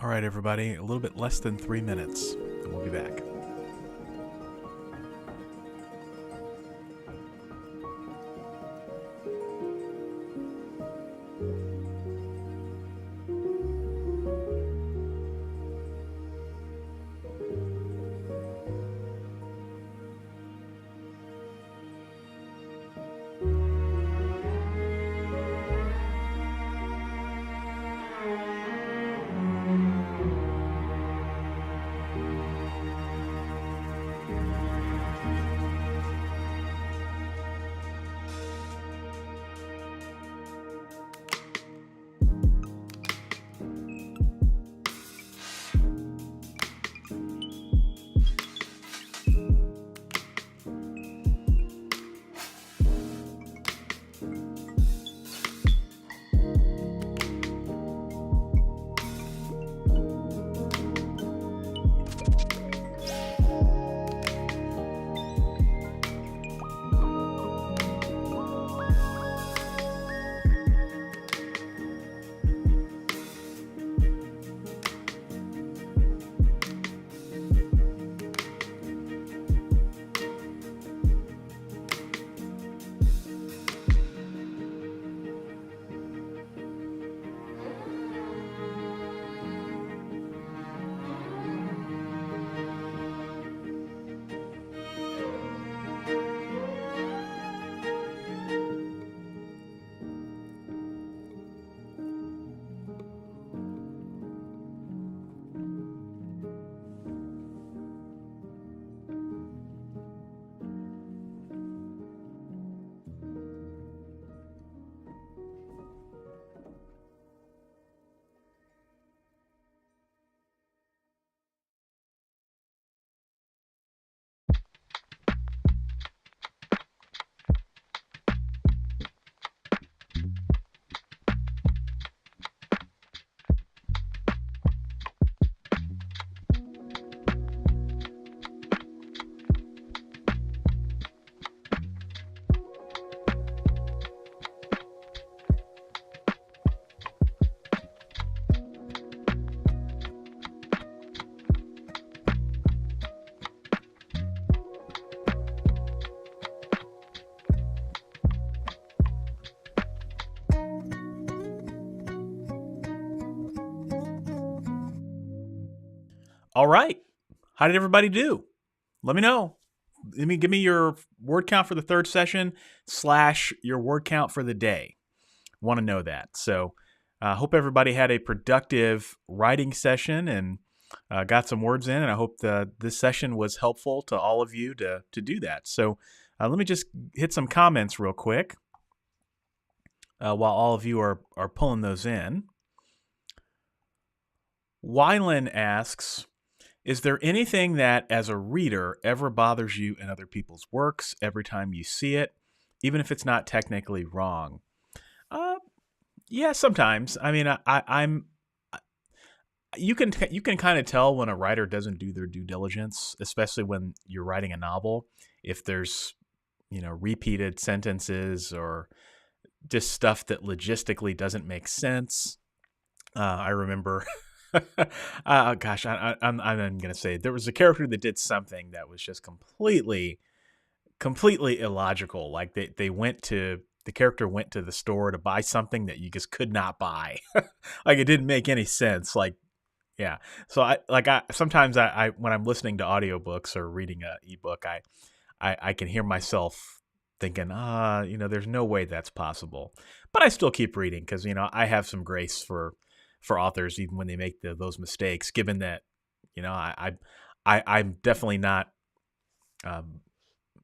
All right, everybody, a little bit less than 3 minutes, and we'll be back. All right. How did everybody do? Let me know. Give me your word count for the third session / your word count for the day. Want to know that. So hope everybody had a productive writing session and got some words in. And I hope this session was helpful to all of you to do that. So let me just hit some comments real quick while all of you are pulling those in. Wylan asks, is there anything that, as a reader, ever bothers you in other people's works every time you see it, even if it's not technically wrong? Yeah, sometimes. I mean, I'm. You can kind of tell when a writer doesn't do their due diligence, especially when you're writing a novel. If there's, repeated sentences or just stuff that logistically doesn't make sense. I remember. Gosh, I'm going to say there was a character that did something that was just completely illogical. Like the character went to the store to buy something that you just could not buy. Like it didn't make any sense. Like, yeah. So I sometimes when I'm listening to audiobooks or reading a ebook, I can hear myself thinking, there's no way that's possible. But I still keep reading because, I have some grace for authors, even when they make those mistakes, given that, I'm definitely not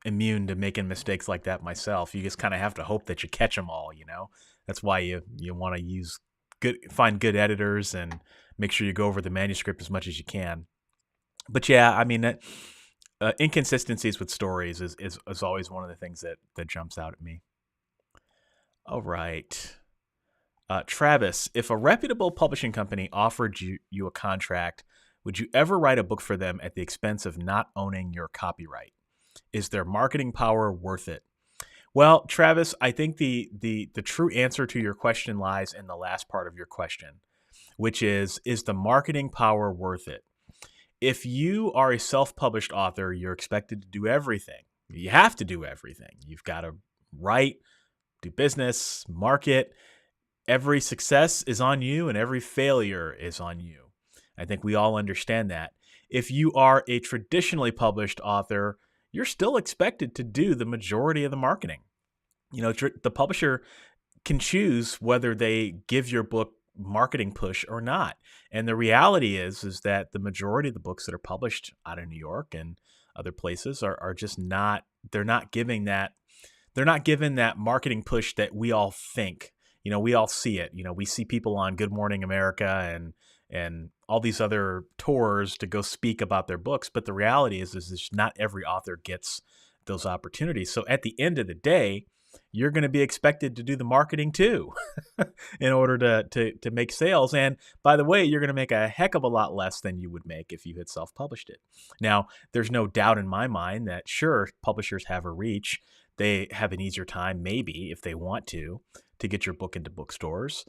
immune to making mistakes like that myself. You just kind of have to hope that you catch them all, That's why you want to find good editors and make sure you go over the manuscript as much as you can. But yeah, I mean, inconsistencies with stories is always one of the things that jumps out at me. All right. Travis, if a reputable publishing company offered you a contract, would you ever write a book for them at the expense of not owning your copyright? Is their marketing power worth it? Well, Travis, I think the true answer to your question lies in the last part of your question, which is the marketing power worth it? If you are a self-published author, you're expected to do everything. You have to do everything. You've got to write, do business, market. Every success is on you and every failure is on you. I think we all understand that. If you are a traditionally published author, you're still expected to do the majority of the marketing. The publisher can choose whether they give your book marketing push or not. And the reality is that the majority of the books that are published out of New York and other places are just not, they're not given that marketing push that we all think. We all see it. We see people on Good Morning America and all these other tours to go speak about their books. But the reality is not every author gets those opportunities. So at the end of the day, you're going to be expected to do the marketing too in order to make sales. And by the way, you're going to make a heck of a lot less than you would make if you had self-published it. Now, there's no doubt in my mind that sure, publishers have a reach. They have an easier time, maybe, if they want to get your book into bookstores.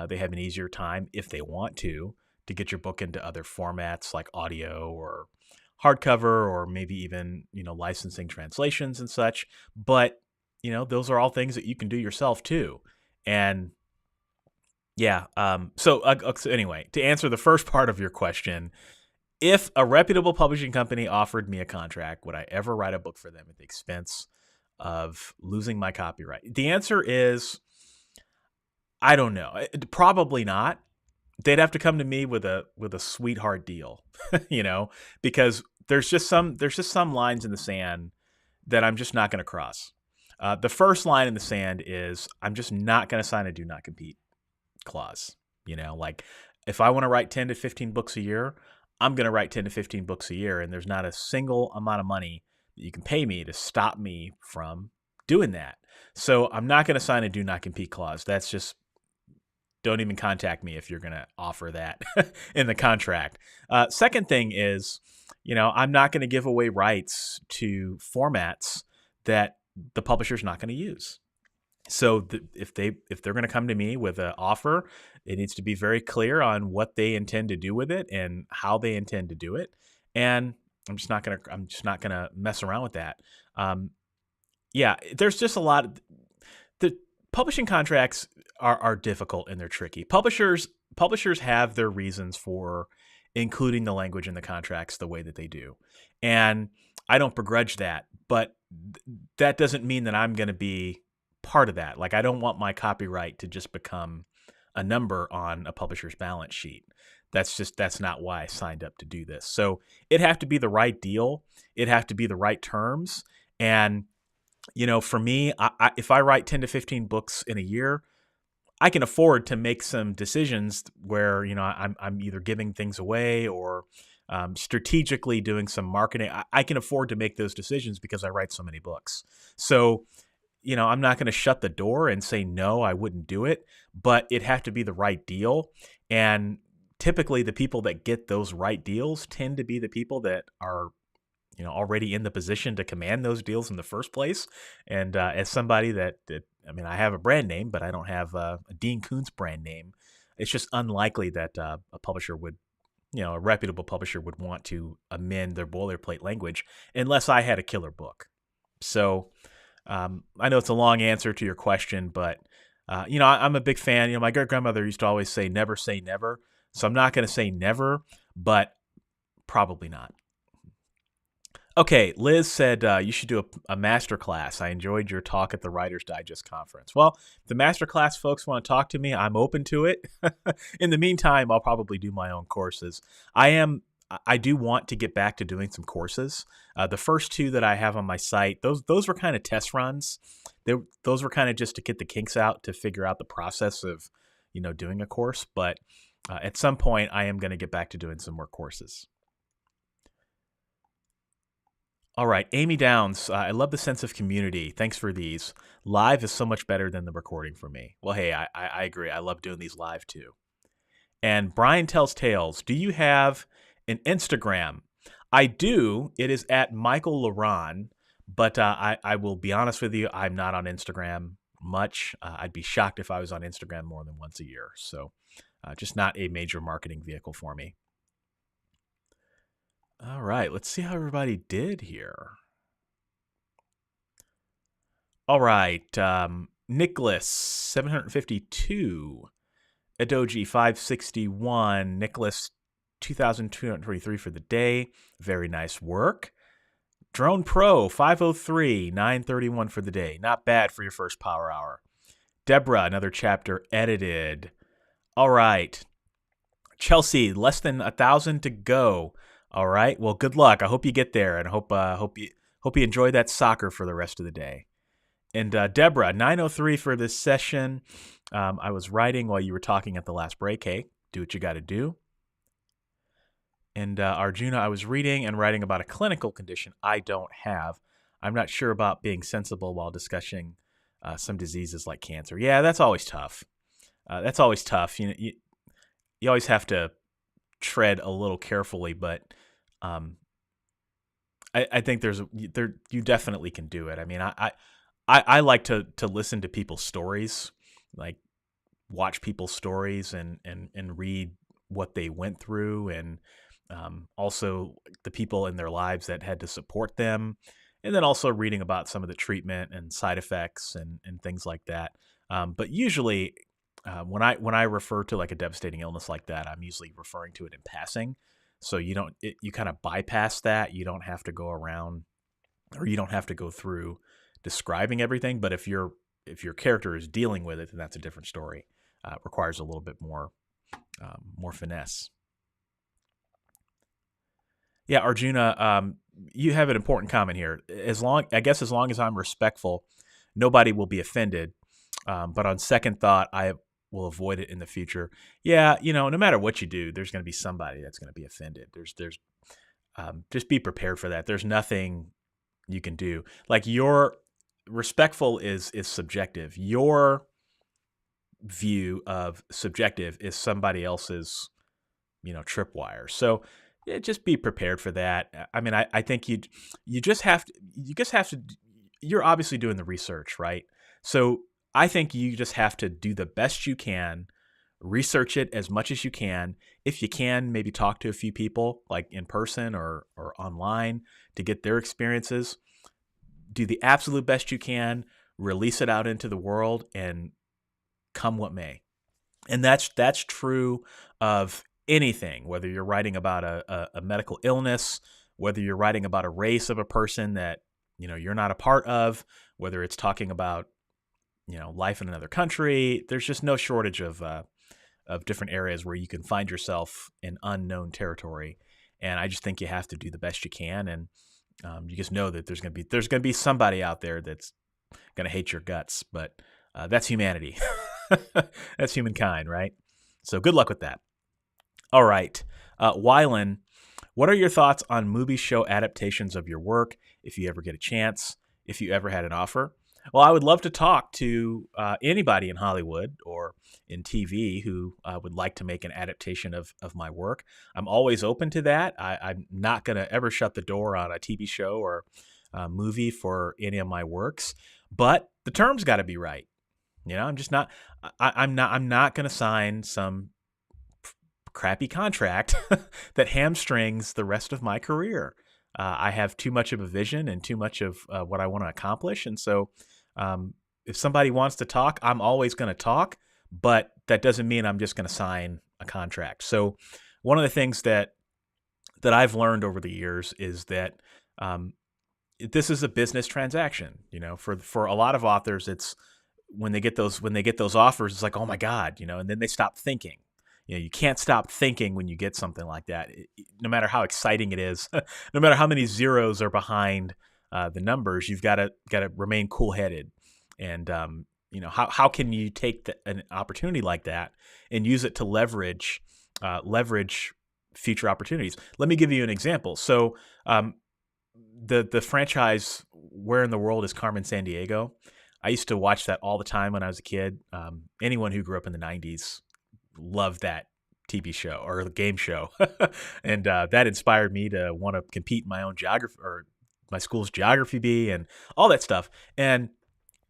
They have an easier time, if they want to get your book into other formats like audio or hardcover or maybe even, licensing translations and such. But, those are all things that you can do yourself too. And yeah, so anyway, to answer the first part of your question, if a reputable publishing company offered me a contract, would I ever write a book for them at the expense of losing my copyright? The answer is, I don't know. Probably not. They'd have to come to me with a sweetheart deal, because there's just some lines in the sand that I'm just not going to cross. The first line in the sand is I'm just not going to sign a do not compete clause. Like if I want to write 10 to 15 books a year, I'm going to write 10 to 15 books a year. And there's not a single amount of money that you can pay me to stop me from doing that. So I'm not going to sign a do not compete clause. That's just, don't even contact me if you're going to offer that in the contract. Second thing is, I'm not going to give away rights to formats that the publisher's not going to use. So if they're going to come to me with an offer, it needs to be very clear on what they intend to do with it and how they intend to do it. And I'm just not going to mess around with that. Yeah, there's just a lot of the publishing contracts are difficult and they're tricky. Publishers have their reasons for including the language in the contracts the way that they do. And I don't begrudge that, but that doesn't mean that I'm going to be part of that. Like I don't want my copyright to just become a number on a publisher's balance sheet. That's not why I signed up to do this. So it'd have to be the right deal. It'd have to be the right terms. And, for me, if I write 10 to 15 books in a year, I can afford to make some decisions where, I'm either giving things away or strategically doing some marketing. I can afford to make those decisions because I write so many books. So, I'm not going to shut the door and say, no, I wouldn't do it, but it'd have to be the right deal. And typically the people that get those right deals tend to be the people that are, already in the position to command those deals in the first place. And as somebody I have a brand name, but I don't have a Dean Koontz brand name. It's just unlikely that a publisher would, a reputable publisher would want to amend their boilerplate language unless I had a killer book. So I know it's a long answer to your question, but I'm a big fan. My great grandmother used to always say, never say never. So I'm not going to say never, but probably not. Okay, Liz said you should do a master class. I enjoyed your talk at the Writer's Digest conference. Well, if the master class folks want to talk to me, I'm open to it. In the meantime, I'll probably do my own courses. I do want to get back to doing some courses. The first two that I have on my site, those were kind of test runs. Those were kind of just to get the kinks out, to figure out the process of, doing a course. But at some point, I am going to get back to doing some more courses. All right, Amy Downs, I love the sense of community. Thanks for these. Live is so much better than the recording for me. Well, hey, I agree. I love doing these live too. And Brian Tells Tales, do you have an Instagram? I do. It is at Michael Laron, but I will be honest with you, I'm not on Instagram much. I'd be shocked if I was on Instagram more than once a year. So just not a major marketing vehicle for me. All right, let's see how everybody did here. All right, Nicholas 752, Adoji 561, Nicholas 2,223 for the day. Very nice work. Drone Pro 503, 931 for the day. Not bad for your first power hour. Deborah, another chapter edited. All right. Chelsea, less than 1,000 to go. All right. Well, good luck. I hope you get there, and hope you enjoy that soccer for the rest of the day. And Deborah, 903 for this session. I was writing while you were talking at the last break. Hey, do what you got to do. And Arjuna, I was reading and writing about a clinical condition I don't have. I'm not sure about being sensible while discussing some diseases like cancer. Yeah, that's always tough. You always have to tread a little carefully, but I think you definitely can do it. I mean, I like to listen to people's stories, like watch people's stories and read what they went through, and also the people in their lives that had to support them, and then also reading about some of the treatment and side effects and things like that. But usually when I refer to like a devastating illness like that, I'm usually referring to it in passing. So you kind of bypass that. You don't have to go around, or you don't have to go through describing everything. But if your character is dealing with it, then that's a different story. It requires a little bit more finesse. Yeah, Arjuna, you have an important comment here. As long as I'm respectful, nobody will be offended. But on second thought, I will avoid it in the future. Yeah, no matter what you do, there's going to be somebody that's going to be offended. There's just be prepared for that. There's nothing you can do. Like, your respectful is subjective. Your view of subjective is somebody else's, tripwire. So just be prepared for that. I mean, I think you just have to. You're obviously doing the research, right? So I think you just have to do the best you can, research it as much as you can. If you can, maybe talk to a few people, like in person or online, to get their experiences. Do the absolute best you can, release it out into the world, and come what may. And that's true of anything, whether you're writing about a medical illness, whether you're writing about a race of a person that you're not a part of, whether it's talking about life in another country. There's just no shortage of different areas where you can find yourself in unknown territory. And I just think you have to do the best you can, and you just know that there's gonna be somebody out there that's gonna hate your guts. But that's humanity. That's humankind, right? So good luck with that. All right, Wylan, what are your thoughts on movie show adaptations of your work, if you ever get a chance, if you ever had an offer? Well, I would love to talk to anybody in Hollywood or in TV who would like to make an adaptation of my work. I'm always open to that. I'm not going to ever shut the door on a TV show or a movie for any of my works, but the terms got to be right. I'm just not. I'm not going to sign some crappy contract that hamstrings the rest of my career. I have too much of a vision and too much of what I want to accomplish. And so if somebody wants to talk, I'm always going to talk, but that doesn't mean I'm just going to sign a contract. So one of the things that I've learned over the years is that this is a business transaction. For a lot of authors, it's when they get those offers, it's like, oh my God, and then they stop thinking. You can't stop thinking when you get something like that, no matter how exciting it is, no matter how many zeros are behind the numbers. You've got to remain cool-headed. And how can you take an opportunity like that and use it to leverage future opportunities? Let me give you an example. So the franchise Where in the World is Carmen Sandiego? I used to watch that all the time when I was a kid. Anyone who grew up in the 90s loved that TV show or the game show. And that inspired me to want to compete in my own geography or my school's geography bee and all that stuff. And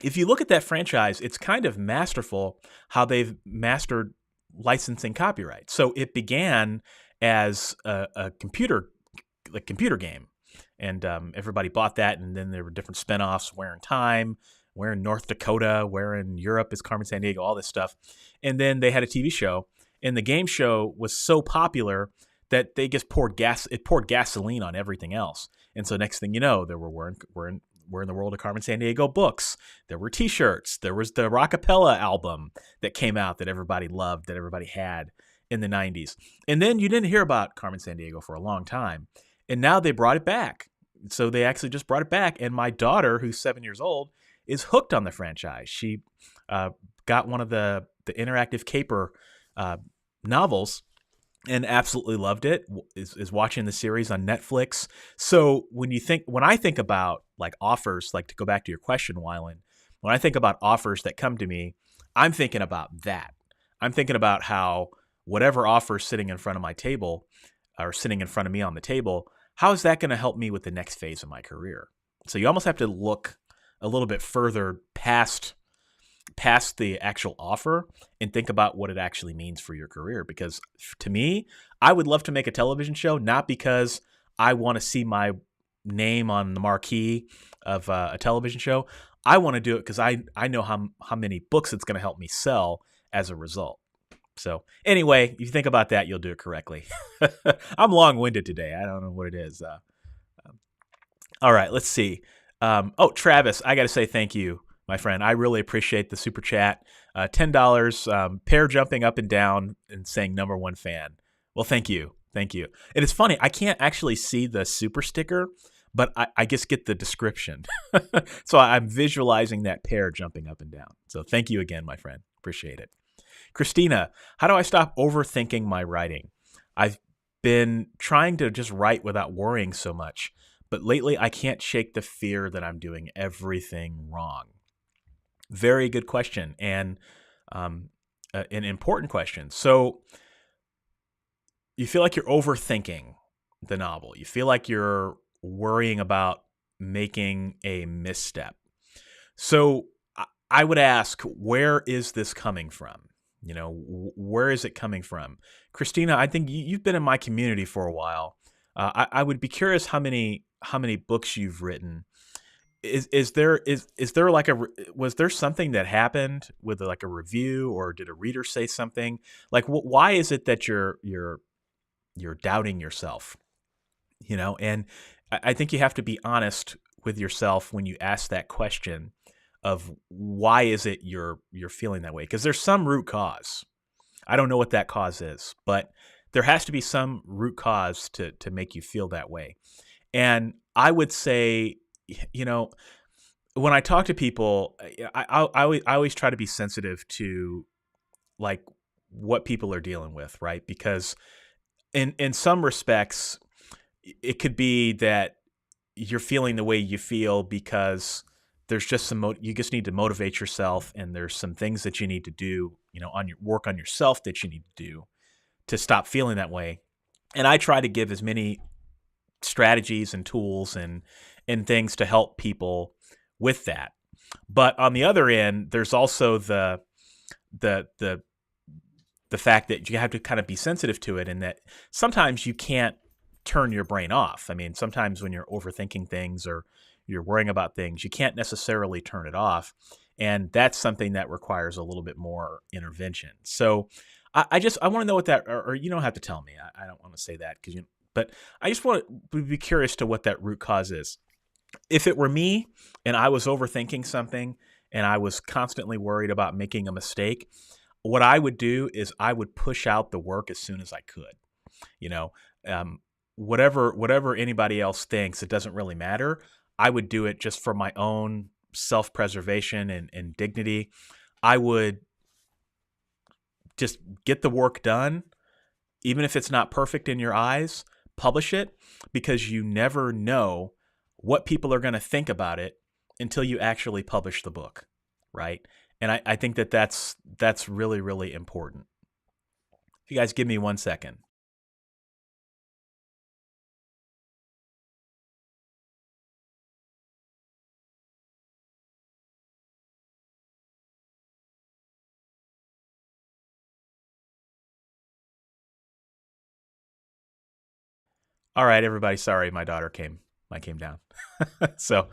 if you look at that franchise, it's kind of masterful how they've mastered licensing copyright. So it began as a computer game, and everybody bought that. And then there were different spinoffs: Where in Time, Where in North Dakota, Where in Europe is Carmen Sandiego, all this stuff. And then they had a TV show, and the game show was so popular that they just poured gasoline on everything else. And so next thing you know, there we're in the World of Carmen Sandiego books. There were T-shirts. There was the Rockapella album that came out that everybody loved, that everybody had in the 90s. And then you didn't hear about Carmen Sandiego for a long time. And now they brought it back. So they actually just brought it back. And my daughter, who's 7 years old, is hooked on the franchise. She got one of the interactive caper novels and absolutely loved it, is watching the series on Netflix. So when I think about like offers, like to go back to your question, Wyland, when I think about offers that come to me, I'm thinking about that. I'm thinking about how whatever offer is sitting in front of my table or sitting in front of me on the table, how is that going to help me with the next phase of my career? So you almost have to look a little bit further past the actual offer and think about what it actually means for your career. Because to me, I would love to make a television show, not because I want to see my name on the marquee of a television show. I want to do it because I know how many books it's going to help me sell as a result. So anyway, if you think about that, you'll do it correctly. I'm long-winded today. I don't know what it is. All right, let's see. Travis, I got to say thank you, my friend. I really appreciate the super chat. $10, pair jumping up and down and saying number one fan. Well, thank you. Thank you. And it's funny, I can't actually see the super sticker, but I just get the description. So I'm visualizing that pair jumping up and down. So thank you again, my friend. Appreciate it. Christina, how do I stop overthinking my writing? I've been trying to just write without worrying so much, but lately I can't shake the fear that I'm doing everything wrong. Very good question, and an important question. So you feel like you're overthinking the novel. You feel like you're worrying about making a misstep. So I would ask, where is this coming from? You know, where is it coming from? Christina, I think you've been in my community for a while. I would be curious how many books you've written. Is there like was there something that happened with like a review, or did a reader say something? Like, why is it that you're doubting yourself? You know, and I think you have to be honest with yourself when you ask that question of why is it you're feeling that way? Because there's some root cause. I don't know what that cause is, but there has to be some root cause to make you feel that way. And I would say, you know, when I talk to people, I always try to be sensitive to like what people are dealing with, right? Because in some respects, it could be that you're feeling the way you feel because there's just you just need to motivate yourself, and there's some things that you need to do, you know, on your work on yourself that you need to do to stop feeling that way. And I try to give as many strategies and tools and things to help people with that. But on the other end, there's also the fact that you have to kind of be sensitive to it, and that sometimes you can't turn your brain off. I mean, sometimes when you're overthinking things or you're worrying about things, you can't necessarily turn it off. And that's something that requires a little bit more intervention. So I want to know what that, or you don't have to tell me. I don't want to say that but I just want to be curious to what that root cause is. If it were me and I was overthinking something and I was constantly worried about making a mistake, what I would do is I would push out the work as soon as I could. You know, whatever anybody else thinks, it doesn't really matter. I would do it just for my own self-preservation and dignity. I would just get the work done, even if it's not perfect in your eyes. Publish it, because you never know what people are going to think about it until you actually publish the book, right? And I think that's really, really important. If you guys give me 1 second. All right, everybody. Sorry, my daughter came. I came down. So,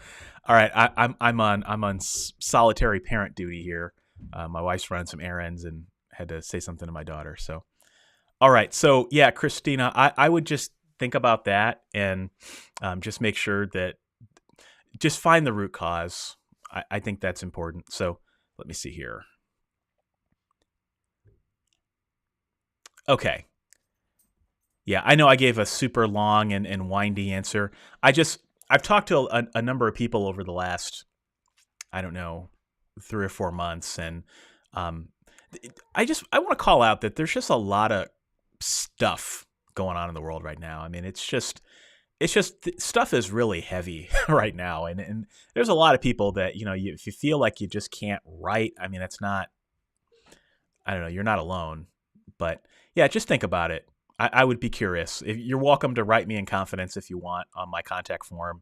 all right, I'm on solitary parent duty here. My wife's running some errands and had to say something to my daughter. So, all right. So yeah, Christina, I would just think about that and just make sure that just find the root cause. I think that's important. So let me see here. Okay. Yeah, I know I gave a super long and windy answer. I've talked to a number of people over the last, I don't know, 3 or 4 months, and um, I want to call out that there's just a lot of stuff going on in the world right now. I mean, it's just stuff is really heavy right now, and there's a lot of people that if you feel like you just can't write, I mean, that's not, I don't know, you're not alone, but yeah, just think about it. I would be curious. If you're welcome to write me in confidence if you want on my contact form.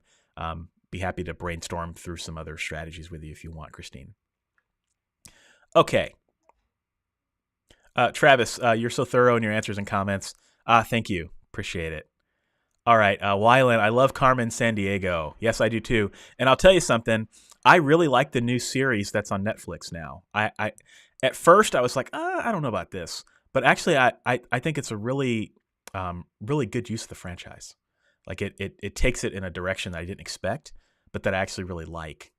Be happy to brainstorm through some other strategies with you if you want, Christine. Okay. Travis, you're so thorough in your answers and comments. Thank you. Appreciate it. All right. Wyland, I love Carmen Sandiego. Yes, I do too. And I'll tell you something. I really like the new series that's on Netflix now. I at first I was like, I don't know about this, but actually I think it's a really really good use of the franchise. Like it takes it in a direction that I didn't expect, but that I actually really like.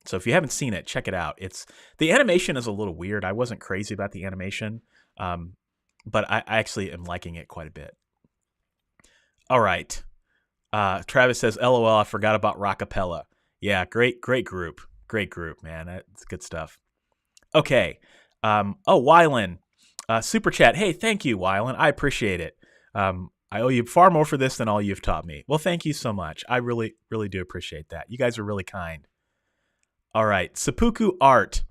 So if you haven't seen it, check it out. The animation is a little weird. I wasn't crazy about the animation, but I actually am liking it quite a bit. All right. Travis says, "LOL, I forgot about Rockapella." Yeah, great group. Great group, man. That's good stuff. Okay. Wylan, super chat. Hey, thank you, Wylan. I appreciate it. I owe you far more for this than all you've taught me. Well, thank you so much. I really, really do appreciate that. You guys are really kind. All right. Seppuku Art.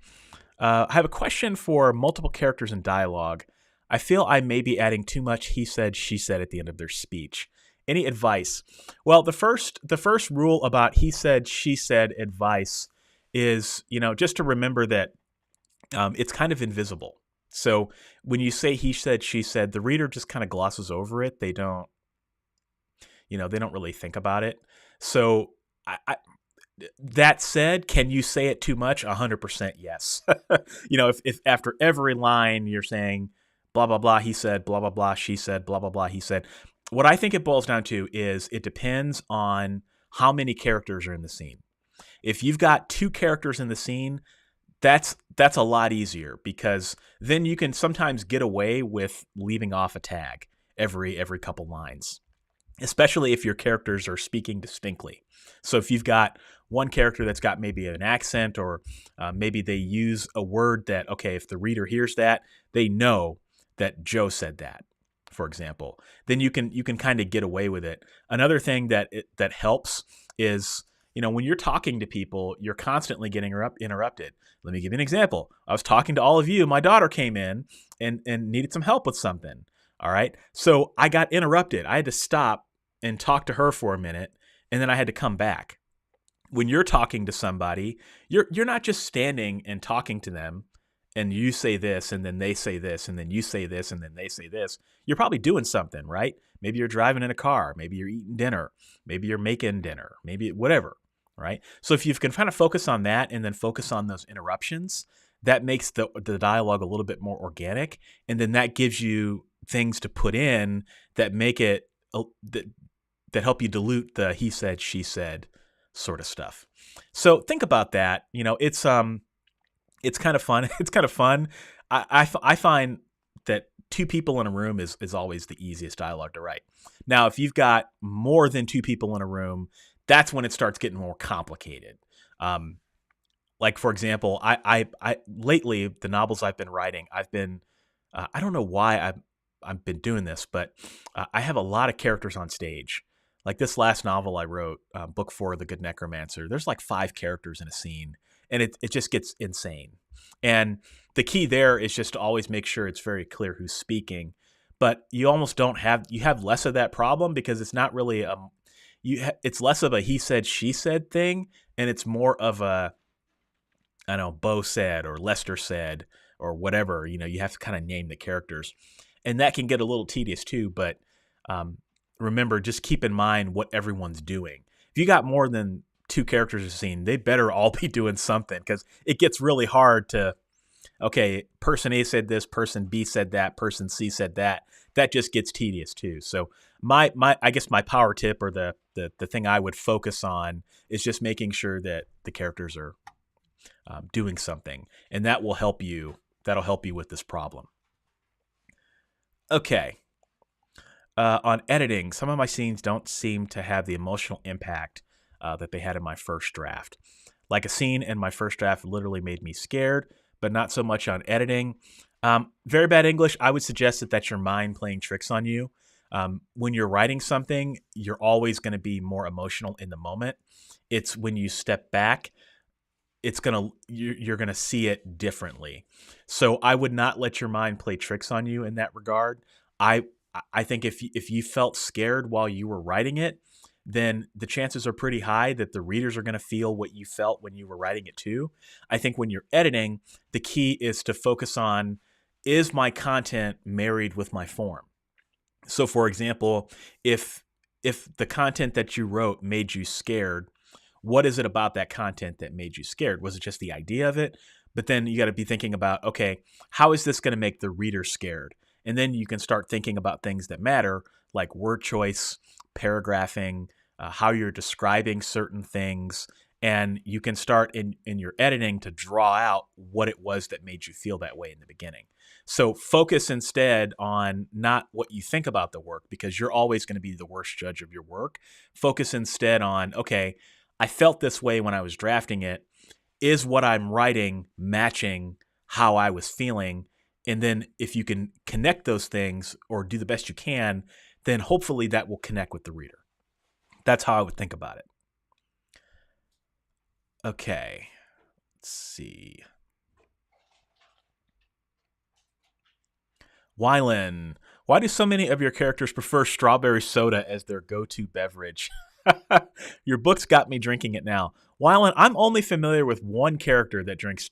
I have a question for multiple characters in dialogue. I feel I may be adding too much he said, she said at the end of their speech. Any advice? Well, the first rule about he said, she said advice is, just to remember that it's kind of invisible. So when you say he said, she said, the reader just kind of glosses over it. They don't, they don't really think about it. So that said, can you say it too much? 100% yes. If after every line you're saying blah, blah, blah, he said, blah, blah, blah, she said, blah, blah, blah, he said. What I think it boils down to is it depends on how many characters are in the scene. If you've got 2 characters in the scene, that's a lot easier because then you can sometimes get away with leaving off a tag every couple lines, especially if your characters are speaking distinctly. So if you've got one character that's got maybe an accent or maybe they use a word that, okay, if the reader hears that, they know that Joe said that, for example, then you can kind of get away with it. Another thing that helps is, when you're talking to people, you're constantly getting interrupted. Let me give you an example. I was talking to all of you. My daughter came in and needed some help with something. All right. So I got interrupted. I had to stop and talk to her for a minute, and then I had to come back. When you're talking to somebody, you're not just standing and talking to them and you say this and then they say this and then you say this and then they say this. You're probably doing something, right? Maybe you're driving in a car. Maybe you're eating dinner. Maybe you're making dinner. Maybe whatever, right? So if you can kind of focus on that and then focus on those interruptions, that makes the dialogue a little bit more organic. And then that gives you things to put in that make it, that help you dilute the he said, she said sort of stuff. So think about that. It's kind of fun. It's kind of fun. I find that 2 people in a room is always the easiest dialogue to write. Now, if you've got more than 2 people in a room, that's when it starts getting more complicated. Like, for example, I lately, the novels I've been writing, I've been, I don't know why I've been doing this, but I have a lot of characters on stage. Like this last novel I wrote, book 4 of The Good Necromancer, there's like 5 characters in a scene, and it just gets insane. And the key there is just to always make sure it's very clear who's speaking. But you almost you have less of that problem because it's not really it's less of a he said, she said thing, and it's more of a, I don't know, Bo said or Lester said or whatever. You have to kind of name the characters, and that can get a little tedious too. But remember, just keep in mind what everyone's doing. If you got more than 2 characters in a scene, they better all be doing something, because it gets really hard to, okay, person A said this, person B said that, person C said that. That just gets tedious too. So I guess my power tip, or the thing I would focus on, is just making sure that the characters are doing something, and that will help you. That'll help you with this problem. Okay. On editing, some of my scenes don't seem to have the emotional impact that they had in my first draft. Like a scene in my first draft literally made me scared, but not so much on editing. Very bad English. I would suggest that that's your mind playing tricks on you. When you're writing something, you're always going to be more emotional in the moment. It's when you step back, you're gonna see it differently. So I would not let your mind play tricks on you in that regard. I think if you felt scared while you were writing it, then the chances are pretty high that the readers are going to feel what you felt when you were writing it too. I think when you're editing, the key is to focus on, is my content married with my form? So for example, if the content that you wrote made you scared, what is it about that content that made you scared? Was it just the idea of it? But then you got to be thinking about, okay, how is this going to make the reader scared? And then you can start thinking about things that matter, like word choice, paragraphing, how you're describing certain things. And you can start in your editing to draw out what it was that made you feel that way in the beginning. So focus instead on not what you think about the work, because you're always going to be the worst judge of your work. Focus instead on, okay, I felt this way when I was drafting it. Is what I'm writing matching how I was feeling? And then if you can connect those things, or do the best you can, then hopefully that will connect with the reader. That's how I would think about it. Okay, let's see. Wylan, why do so many of your characters prefer strawberry soda as their go-to beverage? Your book's got me drinking it now. Wylan, I'm only familiar with one character that drinks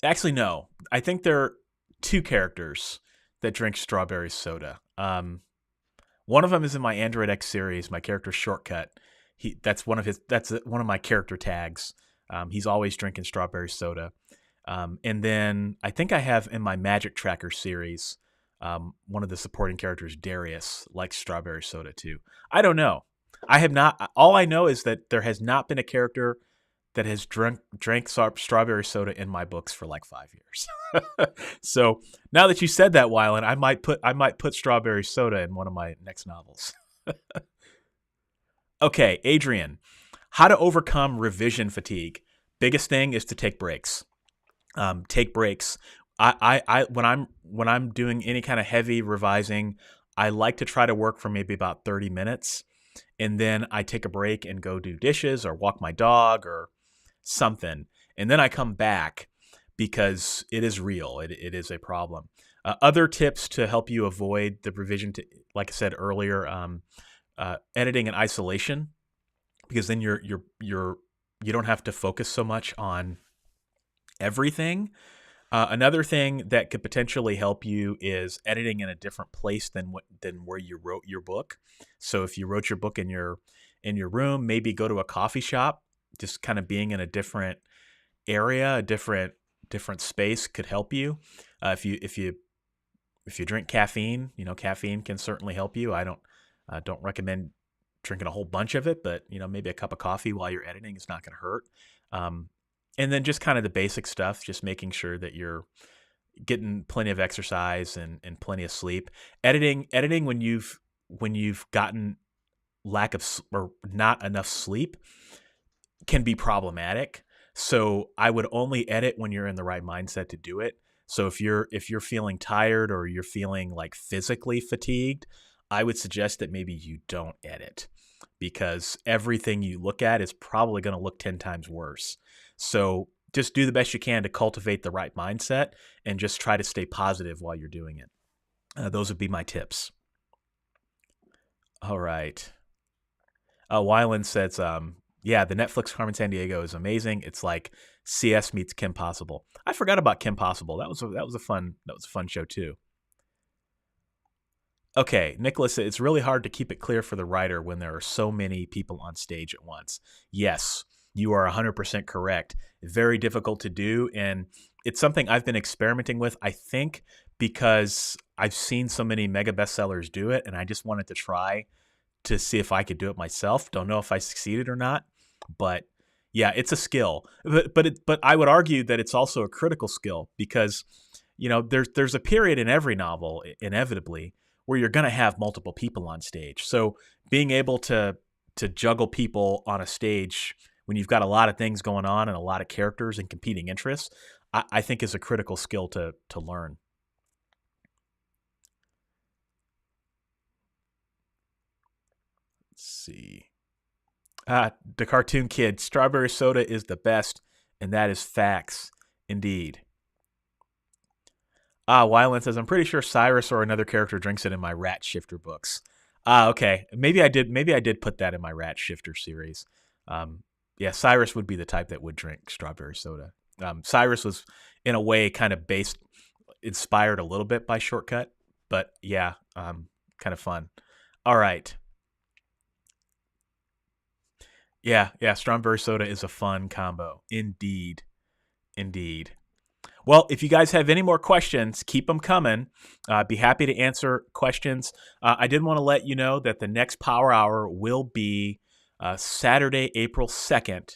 Actually, no. I think there are 2 characters that drink strawberry soda. One of them is in my Android X series, my character Shortcut. That's one of my character tags. He's always drinking strawberry soda. And then I think I have in my Magic Tracker series, one of the supporting characters, Darius, likes strawberry soda too. I don't know. I have not. All I know is that there has not been a character that has drank strawberry soda in my books for like 5 years. So now that you said that, Wylan, I might put strawberry soda in one of my next novels. Okay, Adrian, how to overcome revision fatigue. Biggest thing is to take breaks. Take breaks. When I'm doing any kind of heavy revising, I like to try to work for maybe about 30 minutes. And then I take a break and go do dishes or walk my dog or something. And then I come back, because it is real. It is a problem. Other tips to help you avoid the revision, like I said earlier, editing and isolation, because then you don't have to focus so much on everything. Another thing that could potentially help you is editing in a different place than where you wrote your book. So if you wrote your book in your room, maybe go to a coffee shop. Just kind of being in a different area, a different space could help you. If you drink caffeine, caffeine can certainly help you. I don't recommend drinking a whole bunch of it, but maybe a cup of coffee while you're editing is not going to hurt. And then just kind of the basic stuff, just making sure that you're getting plenty of exercise and plenty of sleep. Editing when you've gotten lack of or not enough sleep can be problematic. So I would only edit when you're in the right mindset to do it. So if you're feeling tired or you're feeling like physically fatigued, I would suggest that maybe you don't edit, because everything you look at is probably going to look 10 times worse. So just do the best you can to cultivate the right mindset and just try to stay positive while you're doing it. Those would be my tips. All right. Wyland says, yeah, the Netflix Carmen Sandiego is amazing. It's like CS meets Kim Possible. I forgot about Kim Possible. That was a fun show too. Okay, Nicholas, it's really hard to keep it clear for the writer when there are so many people on stage at once. Yes, you are 100% correct. Very difficult to do. And it's something I've been experimenting with, I think, because I've seen so many mega bestsellers do it. And I just wanted to try to see if I could do it myself. Don't know if I succeeded or not, but yeah, it's a skill. But I would argue that it's also a critical skill because there's a period in every novel inevitably where you're going to have multiple people on stage. So being able to juggle people on a stage when you've got a lot of things going on and a lot of characters and competing interests, I think is a critical skill to learn. Let's see. The cartoon kid, strawberry soda is the best, and that is facts, indeed. Wyland says, I'm pretty sure Cyrus or another character drinks it in my Rat Shifter books. Okay. Maybe I did put that in my Rat Shifter series. Yeah, Cyrus would be the type that would drink strawberry soda. Cyrus was, in a way, kind of inspired a little bit by Shortcut, but yeah, kind of fun. All right. Yeah, strawberry soda is a fun combo. Indeed. Indeed. Well, if you guys have any more questions, keep them coming. I'd be happy to answer questions. I did want to let you know that the next Power Hour will be Saturday, April 2nd.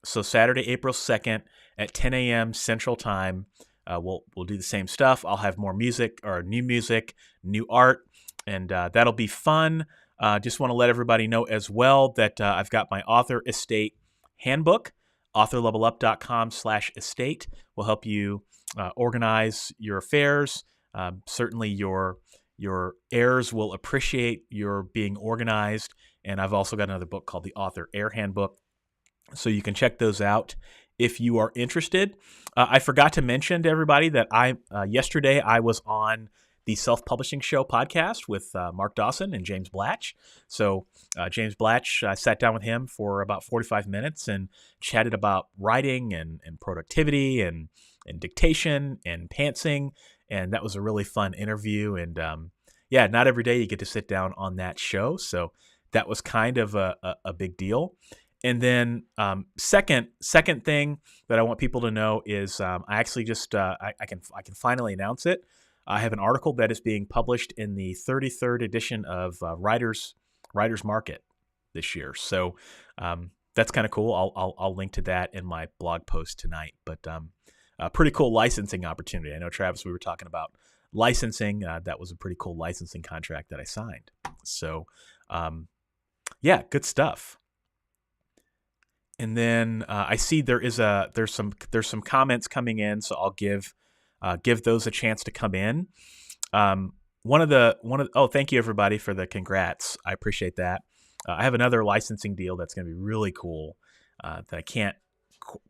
So Saturday, April 2nd at 10 a.m. Central Time. We'll do the same stuff. I'll have more music or new music, new art, and that'll be fun. Just want to let everybody know as well that I've got my author estate handbook. authorlevelup.com/estate will help you organize your affairs. Certainly your heirs will appreciate your being organized. And I've also got another book called the Author Heir Handbook. So you can check those out if you are interested. I forgot to mention to everybody that yesterday I was on the Self-Publishing Show podcast with Mark Dawson and James Blatch. So James Blatch, I sat down with him for about 45 minutes and chatted about writing and productivity and dictation and pantsing. And that was a really fun interview. And yeah, not every day you get to sit down on that show. So that was kind of a big deal. And then second thing that I want people to know is I actually just I can finally announce it. I have an article that is being published in the 33rd edition of Writers Market this year. So that's kind of cool. I'll link to that in my blog post tonight. But a pretty cool licensing opportunity. I know, Travis, we were talking about licensing. That was a pretty cool licensing contract that I signed. So yeah, good stuff. And then I see there's some comments coming in, so I'll give those a chance to come in. Thank you everybody for the congrats. I appreciate that. I have another licensing deal that's going to be really cool that I can't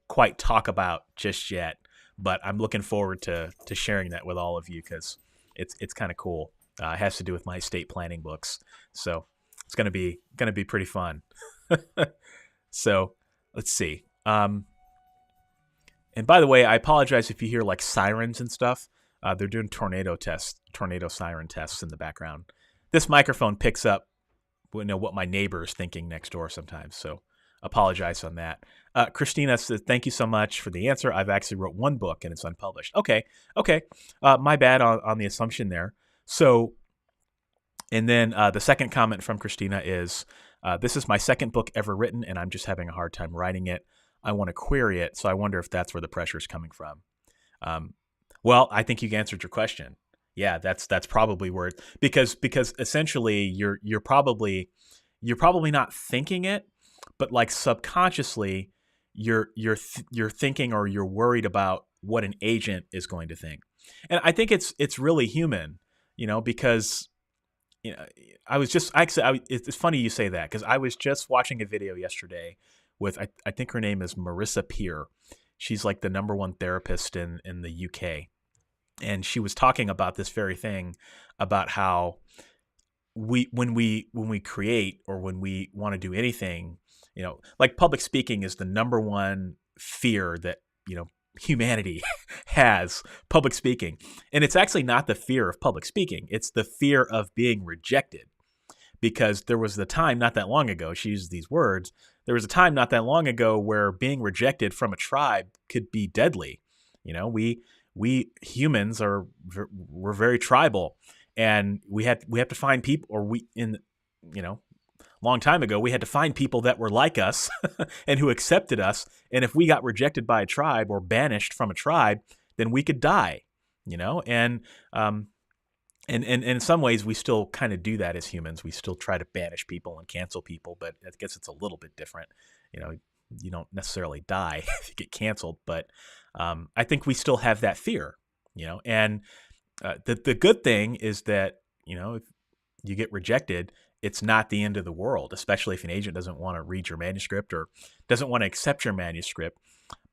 quite talk about just yet, but I'm looking forward to sharing that with all of you because it's kind of cool. It has to do with my estate planning books, so it's going to be pretty fun. So let's see. And by the way, I apologize if you hear like sirens and stuff. They're doing tornado siren tests in the background. This microphone picks up, what my neighbor is thinking next door sometimes. So apologize on that. Christina says, thank you so much for the answer. I've actually wrote one book and it's unpublished. Okay. My bad on the assumption there. So, and then the second comment from Christina is, this is my second book ever written and I'm just having a hard time writing it. I want to query it, so I wonder if that's where the pressure is coming from. Well, I think you answered your question. Yeah, that's probably where because essentially you're probably not thinking it, but like subconsciously you're thinking or you're worried about what an agent is going to think. And I think it's really human, because it's funny you say that because I was just watching a video yesterday with I think her name is Marissa Peer. She's like the #1 therapist in the UK. And she was talking about this very thing about how when we create or when we want to do anything, like public speaking is the #1 fear that, humanity has, public speaking. And it's actually not the fear of public speaking. It's the fear of being rejected. Because there was the time not that long ago, she uses these words, there was a time not that long ago where being rejected from a tribe could be deadly. We humans we're very tribal, and we have to find people, or long time ago, we had to find people that were like us and who accepted us. And if we got rejected by a tribe or banished from a tribe, then we could die, and in some ways, we still kind of do that as humans. We still try to banish people and cancel people, but I guess it's a little bit different. You don't necessarily die if you get canceled, but I think we still have that fear, and the good thing is that, if you get rejected, it's not the end of the world, especially if an agent doesn't want to read your manuscript or doesn't want to accept your manuscript.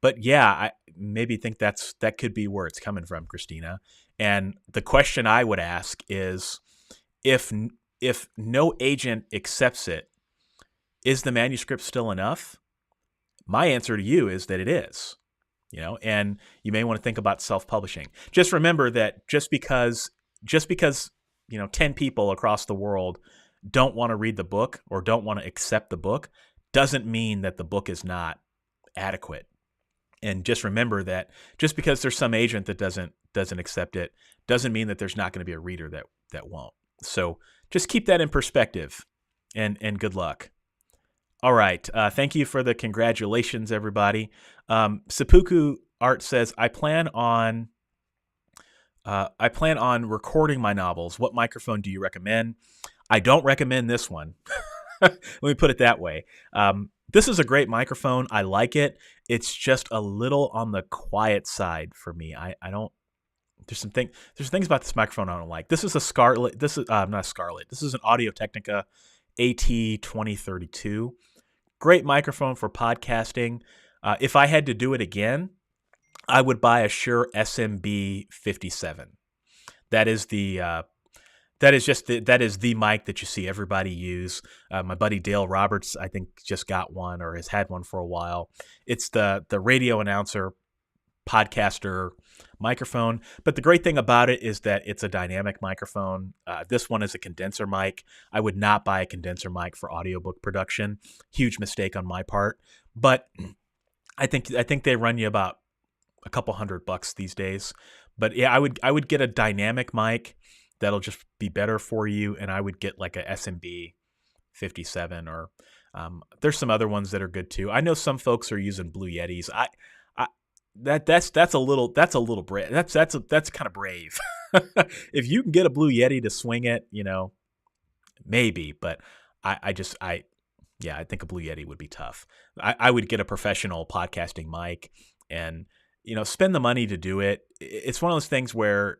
But yeah, I maybe think that could be where it's coming from, Christina. And the question I would ask is, if no agent accepts it, is the manuscript still enough? My answer to you is that it is. And you may want to think about self-publishing. Just remember that just because 10 people across the world don't want to read the book or don't want to accept the book doesn't mean that the book is not adequate. And just remember that just because there's some agent that doesn't accept it doesn't mean that there's not going to be a reader that won't. So just keep that in perspective, and good luck. All right. Thank you for the congratulations, everybody. Seppuku Art says, I plan on recording my novels. What microphone do you recommend? I don't recommend this one. Let me put it that way. This is a great microphone. I like it. It's just a little on the quiet side for me. I don't. There's things about this microphone I don't like. This is a Scarlett. This is not Scarlett. This is an Audio-Technica AT2032. Great microphone for podcasting. If I had to do it again, I would buy a Shure SMB 57. That is the mic that you see everybody use. My buddy Dale Roberts, I think, just got one or has had one for a while. It's the radio announcer podcaster microphone. But the great thing about it is that it's a dynamic microphone. This one is a condenser mic. I would not buy a condenser mic for audiobook production. Huge mistake on my part. But I think they run you about a couple $100 these days. But yeah, I would get a dynamic mic that'll just be better for you, and I would get like a SMB 57, or there's some other ones that are good too. I know some folks are using Blue Yetis. That's a little brave. That's kind of brave. If you can get a Blue Yeti to swing it, maybe. But I think a Blue Yeti would be tough. I would get a professional podcasting mic, and spend the money to do it. It's one of those things where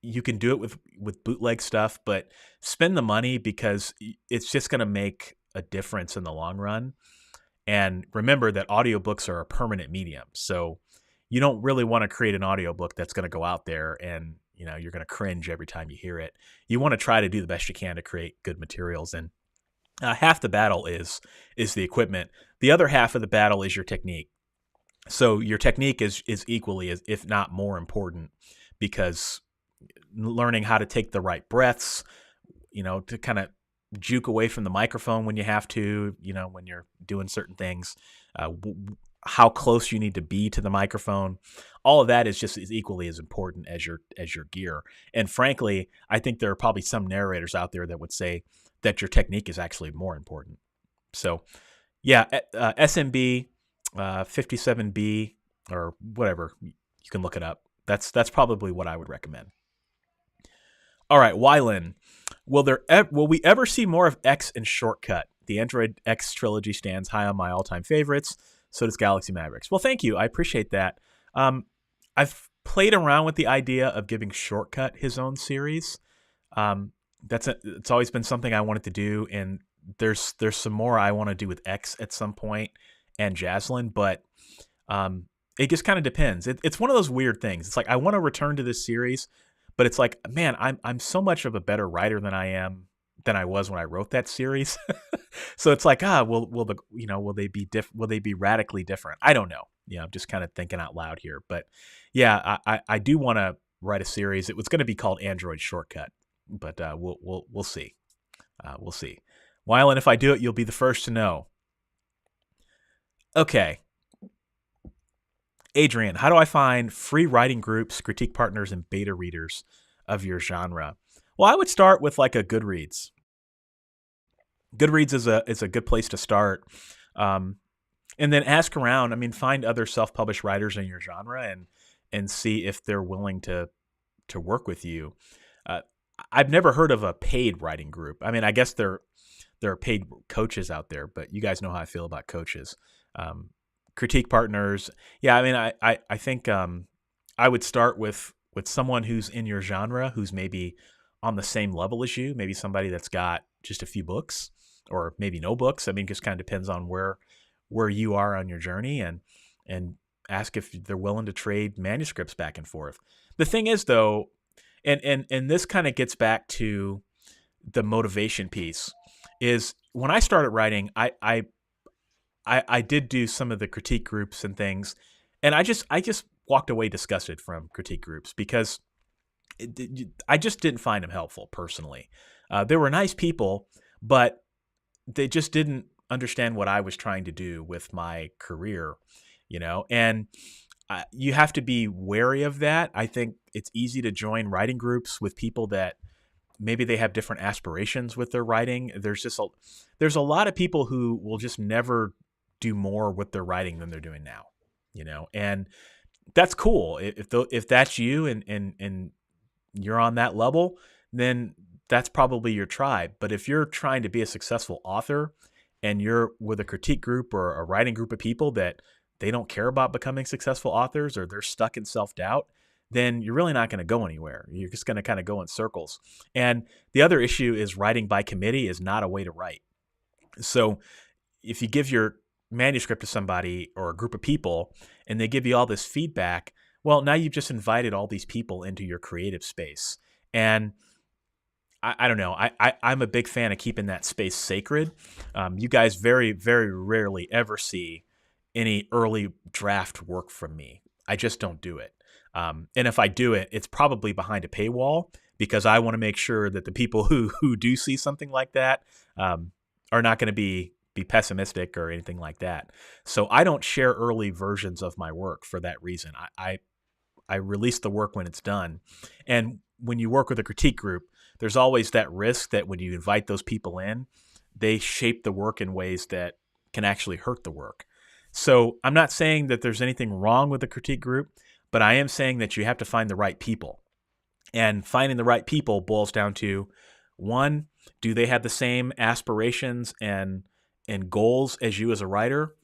you can do it with bootleg stuff, but spend the money because it's just going to make a difference in the long run. And remember that audiobooks are a permanent medium. So you don't really want to create an audiobook that's going to go out there and, you're going to cringe every time you hear it. You want to try to do the best you can to create good materials. And half the battle is the equipment. The other half of the battle is your technique. So your technique is equally, if not more important, because learning how to take the right breaths, to kind of juke away from the microphone when you have to, when you're doing certain things, how close you need to be to the microphone. All of that is just as equally as important as your gear. And frankly, I think there are probably some narrators out there that would say that your technique is actually more important. So yeah, SMB 57B or whatever, you can look it up. That's probably what I would recommend. All right, Wylan, will we ever see more of X and Shortcut? The Android X trilogy stands high on my all-time favorites. So does Galaxy Mavericks. Well, thank you. I appreciate that. I've played around with the idea of giving Shortcut his own series. It's always been something I wanted to do, and there's some more I want to do with X at some point and Jaslyn, but it just kind of depends. It's one of those weird things. It's like I want to return to this series, but it's like, man, I'm so much of a better writer than I was when I wrote that series. So it's like, will they be radically different? I don't know. I'm just kind of thinking out loud here. But yeah, I do want to write a series. It was going to be called Android Shortcut, but we'll see. We'll see. Wylan, if I do it, you'll be the first to know. Okay. Adrian, how do I find free writing groups, critique partners, and beta readers of your genre? Well, I would start with like a Goodreads. Goodreads is a good place to start, and then ask around. I mean, find other self-published writers in your genre and see if they're willing to work with you. I've never heard of a paid writing group. I mean, I guess there are paid coaches out there, but you guys know how I feel about coaches. Critique partners. Yeah, I mean, I think I would start with someone who's in your genre, who's maybe on the same level as you, maybe somebody that's got just a few books or maybe no books. I mean, it just kind of depends on where you are on your journey, and ask if they're willing to trade manuscripts back and forth. The thing is, though, and this kind of gets back to the motivation piece, is when I started writing, I did do some of the critique groups and things, and I just walked away disgusted from critique groups because I just didn't find them helpful personally. They were nice people, but they just didn't understand what I was trying to do with my career, and you have to be wary of that. I think it's easy to join writing groups with people that maybe they have different aspirations with their writing. There's a lot of people who will just never do more with their writing than they're doing now, and that's cool. If that's you and you're on that level, then that's probably your tribe. But if you're trying to be a successful author and you're with a critique group or a writing group of people that they don't care about becoming successful authors, or they're stuck in self-doubt, then you're really not going to go anywhere. You're just going to kind of go in circles. And the other issue is writing by committee is not a way to write. So if you give your manuscript to somebody or a group of people and they give you all this feedback, well, now you've just invited all these people into your creative space. And I don't know. I'm a big fan of keeping that space sacred. You guys very, very rarely ever see any early draft work from me. I just don't do it. And if I do it, it's probably behind a paywall, because I want to make sure that the people who do see something like that are not going to be pessimistic or anything like that. So I don't share early versions of my work for that reason. I release the work when it's done. And when you work with a critique group, there's always that risk that when you invite those people in, they shape the work in ways that can actually hurt the work. So I'm not saying that there's anything wrong with the critique group, but I am saying that you have to find the right people. And finding the right people boils down to, one, do they have the same aspirations and goals as you as a writer?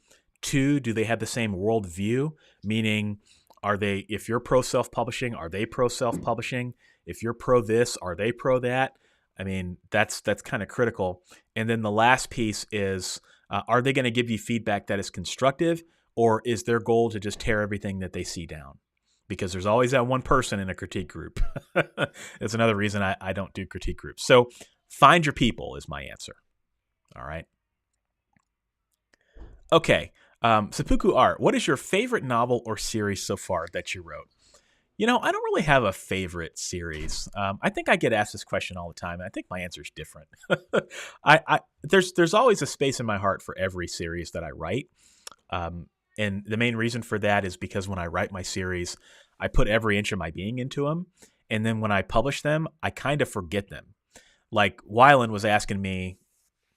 Two, do they have the same worldview? Meaning, if you're pro self-publishing, are they pro self-publishing? If you're pro this, are they pro that? I mean, that's kind of critical. And then the last piece is, are they going to give you feedback that is constructive, or is their goal to just tear everything that they see down? Because there's always that one person in a critique group. It's another reason I don't do critique groups. So find your people is my answer. All right. Okay. Seppuku Art, what is your favorite novel or series so far that you wrote? I don't really have a favorite series. I think I get asked this question all the time, and I think my answer is different. There's always a space in my heart for every series that I write. And the main reason for that is because when I write my series, I put every inch of my being into them. And then when I publish them, I kind of forget them. Like Wylan was asking me,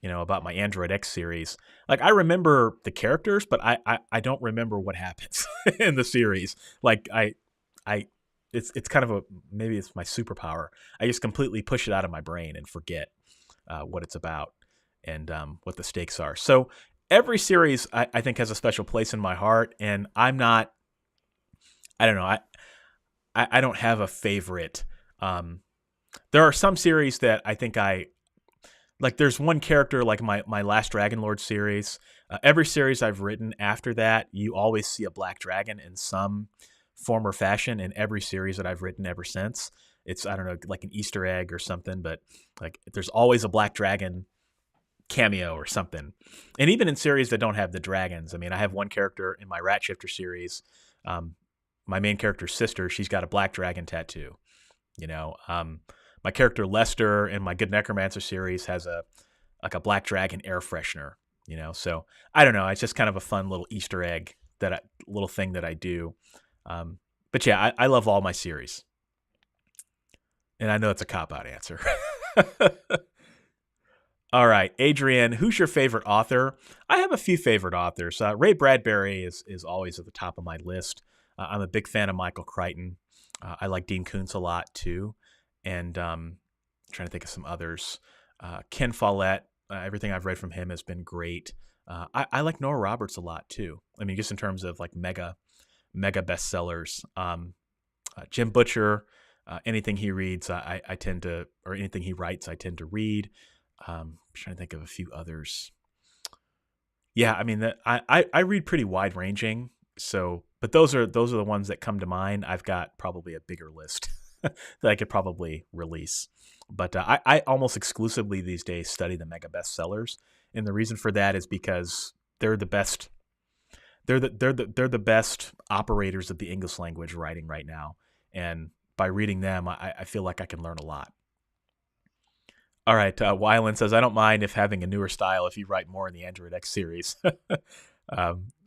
about my Android X series. Like, I remember the characters, but I don't remember what happens in the series. Like it's kind of maybe it's my superpower. I just completely push it out of my brain and forget what it's about and what the stakes are. So every series I think has a special place in my heart, and I don't know. I don't have a favorite. There are some series that I think like. There's one character, like my last Dragon Lord series. Every series I've written after that, you always see a black dragon in some form or fashion in every series that I've written ever since. It's, I don't know, like an Easter egg or something, but like there's always a black dragon cameo or something. And even in series that don't have the dragons, I mean, I have one character in my Rat Shifter series. My main character's sister, she's got a black dragon tattoo. My character Lester in my Good Necromancer series has a black dragon air freshener. So I don't know. It's just kind of a fun little Easter egg little thing that I do. But yeah, I love all my series. And I know it's a cop-out answer. All right, Adrian, who's your favorite author? I have a few favorite authors. Ray Bradbury is always at the top of my list. I'm a big fan of Michael Crichton. I like Dean Koontz a lot too. And I'm trying to think of some others. Ken Follett, everything I've read from him has been great. I like Nora Roberts a lot too. I mean, just in terms of like mega bestsellers. Jim Butcher, anything he reads, I tend to, or anything he writes, I tend to read. I'm trying to think of a few others. Yeah, I mean, I read pretty wide ranging. So, but those are the ones that come to mind. I've got probably a bigger list that I could probably release. But I almost exclusively these days study the mega bestsellers, and the reason for that is because they're the best. They're the best operators of the English language writing right now, and by reading them, I feel like I can learn a lot. All right, Wyland says, I don't mind if having a newer style if you write more in the Android X series.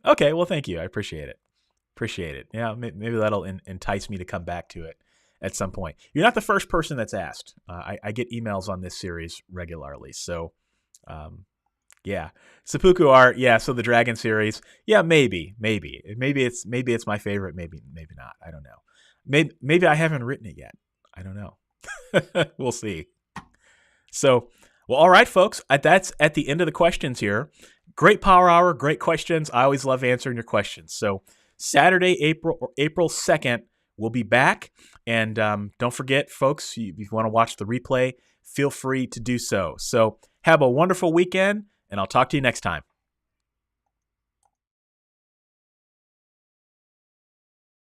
Okay, well, thank you. I appreciate it. Yeah, maybe that'll entice me to come back to it at some point. You're not the first person that's asked. I get emails on this series regularly. So, yeah. Seppuku art, yeah, so the Dragon series. Yeah, maybe. Maybe it's my favorite, maybe not. I don't know. Maybe I haven't written it yet. I don't know. We'll see. So, well, all right, folks, that's at the end of the questions here. Great power hour, great questions. I always love answering your questions. So Saturday, April 2nd, we'll be back. And don't forget, folks, if you want to watch the replay, feel free to do so. So have a wonderful weekend, and I'll talk to you next time.